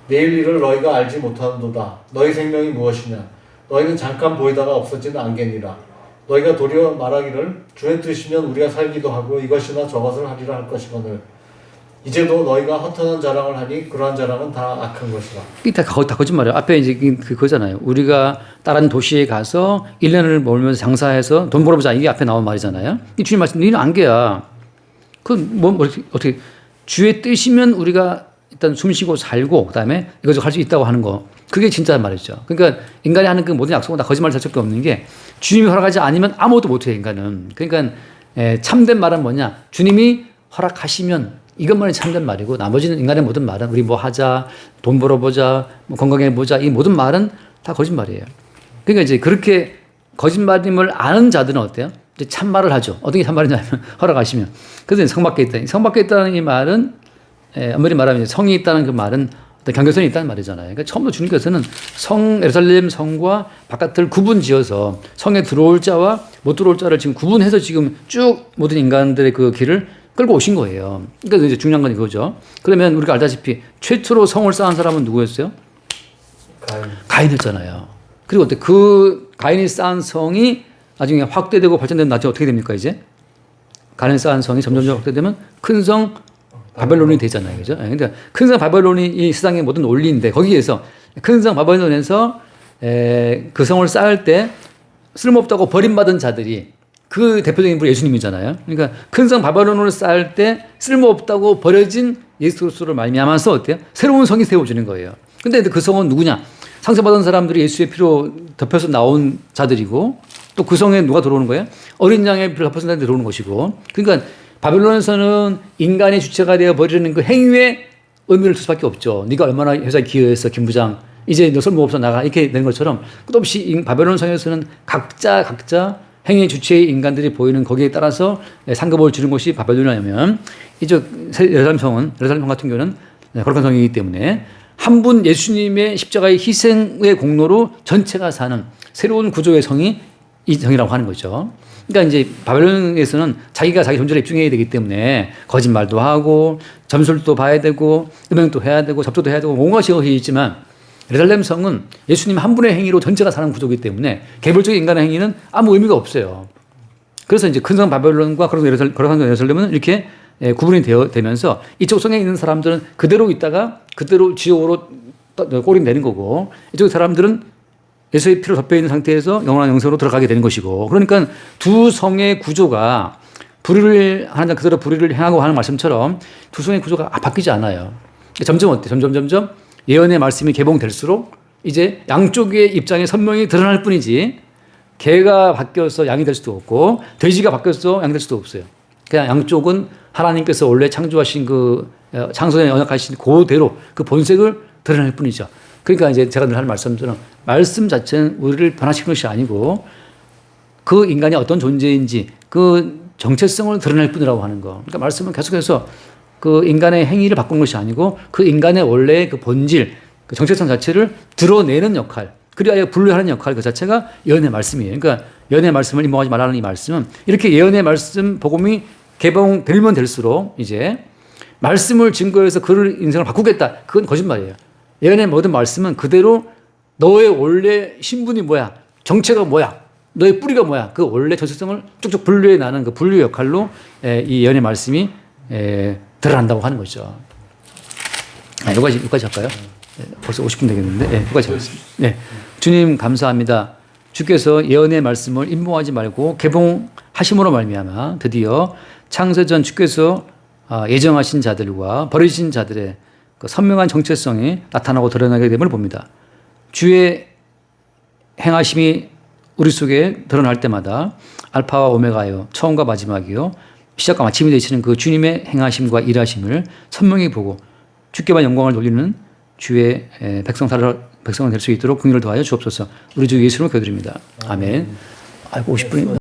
내일 일을 너희가 알지 못하는도다. 너희 생명이 무엇이냐? 너희는 잠깐 보이다가 없어지는 안개니라. 너희가 도리어 말하기를 주의 뜻이면 우리가 살기도 하고 이것이나 저것을 하리라 할 것이거늘. 이제도 너희가 허탄한 자랑을 하니 그러한 자랑은 다 악한 것이라. 이게 다 거짓말이에요. 앞에 이제 그거잖아요. 우리가 다른 도시에 가서 1년을 머물면서 장사해서 돈 벌어보자. 이게 앞에 나온 말이잖아요. 이 주님 말씀, 너희는 안개야. 어떻게 주의 뜻이면 우리가 일단 숨 쉬고 살고 그다음에 이것을 할 수 있다고 하는 거. 그게 진짜 말이죠. 그러니까 인간이 하는 그 모든 약속은 다 거짓말 할 수밖에 없는 게 주님이 허락하지 않으면 아무것도 못해요, 인간은. 그러니까 참된 말은 뭐냐? 주님이 허락하시면 이것만이 참된 말이고 나머지는 인간의 모든 말은 우리 뭐 하자, 돈 벌어보자, 뭐 건강해보자 이 모든 말은 다 거짓말이에요. 그러니까 이제 그렇게 거짓말임을 아는 자들은 어때요? 이제 참말을 하죠. 어떻게 참말이냐면 허락하시면. 그래서 성 밖에 있다. 성 밖에 있다는 이 말은 엄밀히 말하면 성이 있다는 그 말은 어떤 경계선이 있다는 말이잖아요. 그러니까 처음부터 주님께서는 예루살렘 성과 바깥을 구분지어서 성에 들어올 자와 못 들어올 자를 지금 구분해서 지금 쭉 모든 인간들의 그 길을 끌고 오신 거예요. 그러니까 이제 중요한 건 이거죠. 그러면 우리가 알다시피 최초로 성을 쌓은 사람은 누구였어요? 가인이었잖아요. 그리고 어때? 그 가인이 쌓은 성이 나중에 확대되고 발전되면 나중에 어떻게 됩니까, 이제? 가인이 쌓은 성이 점점 확대되면 큰 성 바벨론이 되잖아요. 그죠? 그러니까 큰 성 바벨론이 이 세상의 모든 원리인데 거기에서 큰 성 바벨론에서 그 성을 쌓을 때 쓸모없다고 버림받은 자들이 그 대표적인 인물이 예수님이잖아요. 그러니까 큰 성 바벨론을 쌓을 때 쓸모없다고 버려진 예수 그리스도를 말미암아서 어때요? 새로운 성이 세워지는 거예요. 근데 그 성은 누구냐? 상처받은 사람들이 예수의 피로 덮여서 나온 자들이고 또 그 성에 누가 들어오는 거예요? 어린 양의 피로 덮여서 들어오는 것이고. 그러니까 바벨론에서는 인간의 주체가 되어 버리는 그 행위에 의미를 둘 수밖에 없죠. 네가 얼마나 회사에 기여했어, 김 부장. 이제 너 쓸모없어 나가. 이렇게 되는 것처럼 끝없이 바벨론 성에서는 각자 행위 주체의 인간들이 보이는 거기에 따라서 상급을 주는 것이 바벨론이라면 이쪽 예루살렘 성 같은 경우는 거룩한 성이기 때문에 한 분 예수님의 십자가의 희생의 공로로 전체가 사는 새로운 구조의 성이 이 성이라고 하는 거죠. 그러니까 이제 바벨론에서는 자기가 자기 존재를 입증해야 되기 때문에 거짓말도 하고 점술도 봐야 되고 음행도 해야 되고 접촉도 해야 되고 온갖 것이 있지만 예루살렘 성은 예수님 한 분의 행위로 전체가 사는 구조이기 때문에 개별적인 인간의 행위는 아무 의미가 없어요. 그래서 이제 큰 성 바벨론과 거룩한 예루살렘은 이렇게 구분이 되면서 이쪽 성에 있는 사람들은 그대로 있다가 그대로 지옥으로 꼬리 내는 거고 이쪽 사람들은 예수의 피로 덮여 있는 상태에서 영원한 영생으로 들어가게 되는 것이고 그러니까 두 성의 구조가 불의를 하는 자 그대로 불의를 행하고 하는 말씀처럼 두 성의 구조가 바뀌지 않아요. 점점 어때? 점점 예언의 말씀이 개봉될수록 이제 양쪽의 입장에 선명히 드러날 뿐이지 개가 바뀌어서 양이 될 수도 없고 돼지가 바뀌어서 양이 될 수도 없어요. 그냥 양쪽은 하나님께서 원래 창조하신 그 창조에 언약하신 그대로 그 본색을 드러낼 뿐이죠. 그러니까 이제 제가 늘 하는 말씀처럼 말씀 자체는 우리를 변화시키는 것이 아니고 그 인간이 어떤 존재인지 그 정체성을 드러낼 뿐이라고 하는 거. 그러니까 말씀은 계속해서 그 인간의 행위를 바꾸는 것이 아니고 그 인간의 원래의 그 본질, 그 정체성 자체를 드러내는 역할, 그리하여 분류하는 역할 그 자체가 예언의 말씀이에요. 그러니까 예언의 말씀을 임목하지 말라는 이 말씀은 이렇게 예언의 말씀, 복음이 개봉되면 될수록 이제 말씀을 증거해서 그를 인생을 바꾸겠다. 그건 거짓말이에요. 예언의 모든 말씀은 그대로 너의 원래 신분이 뭐야, 정체가 뭐야, 너의 뿌리가 뭐야, 그 원래 정체성을 쭉쭉 분류해 나는 그 분류 역할로 이 예언의 말씀이 드러난다고 하는 거죠. 여기까지 할까요? 벌써 50분 되겠는데, 여기까지 하겠습니다. 네. 주님 감사합니다. 주께서 예언의 말씀을 임봉하지 말고 개봉하심으로 말미암아 드디어 창세전 주께서 예정하신 자들과 버리신 자들의 그 선명한 정체성이 나타나고 드러나게 됨을 봅니다. 주의 행하심이 우리 속에 드러날 때마다 알파와 오메가요, 처음과 마지막이요, 시작과 마침이 되시는 그 주님의 행하심과 일하심을 선명히 보고 주께만 영광을 돌리는 주의 백성은 될 수 있도록 긍휼을 더하여 주옵소서. 우리 주 예수로 기도드립니다. 아멘. 아이고 50분이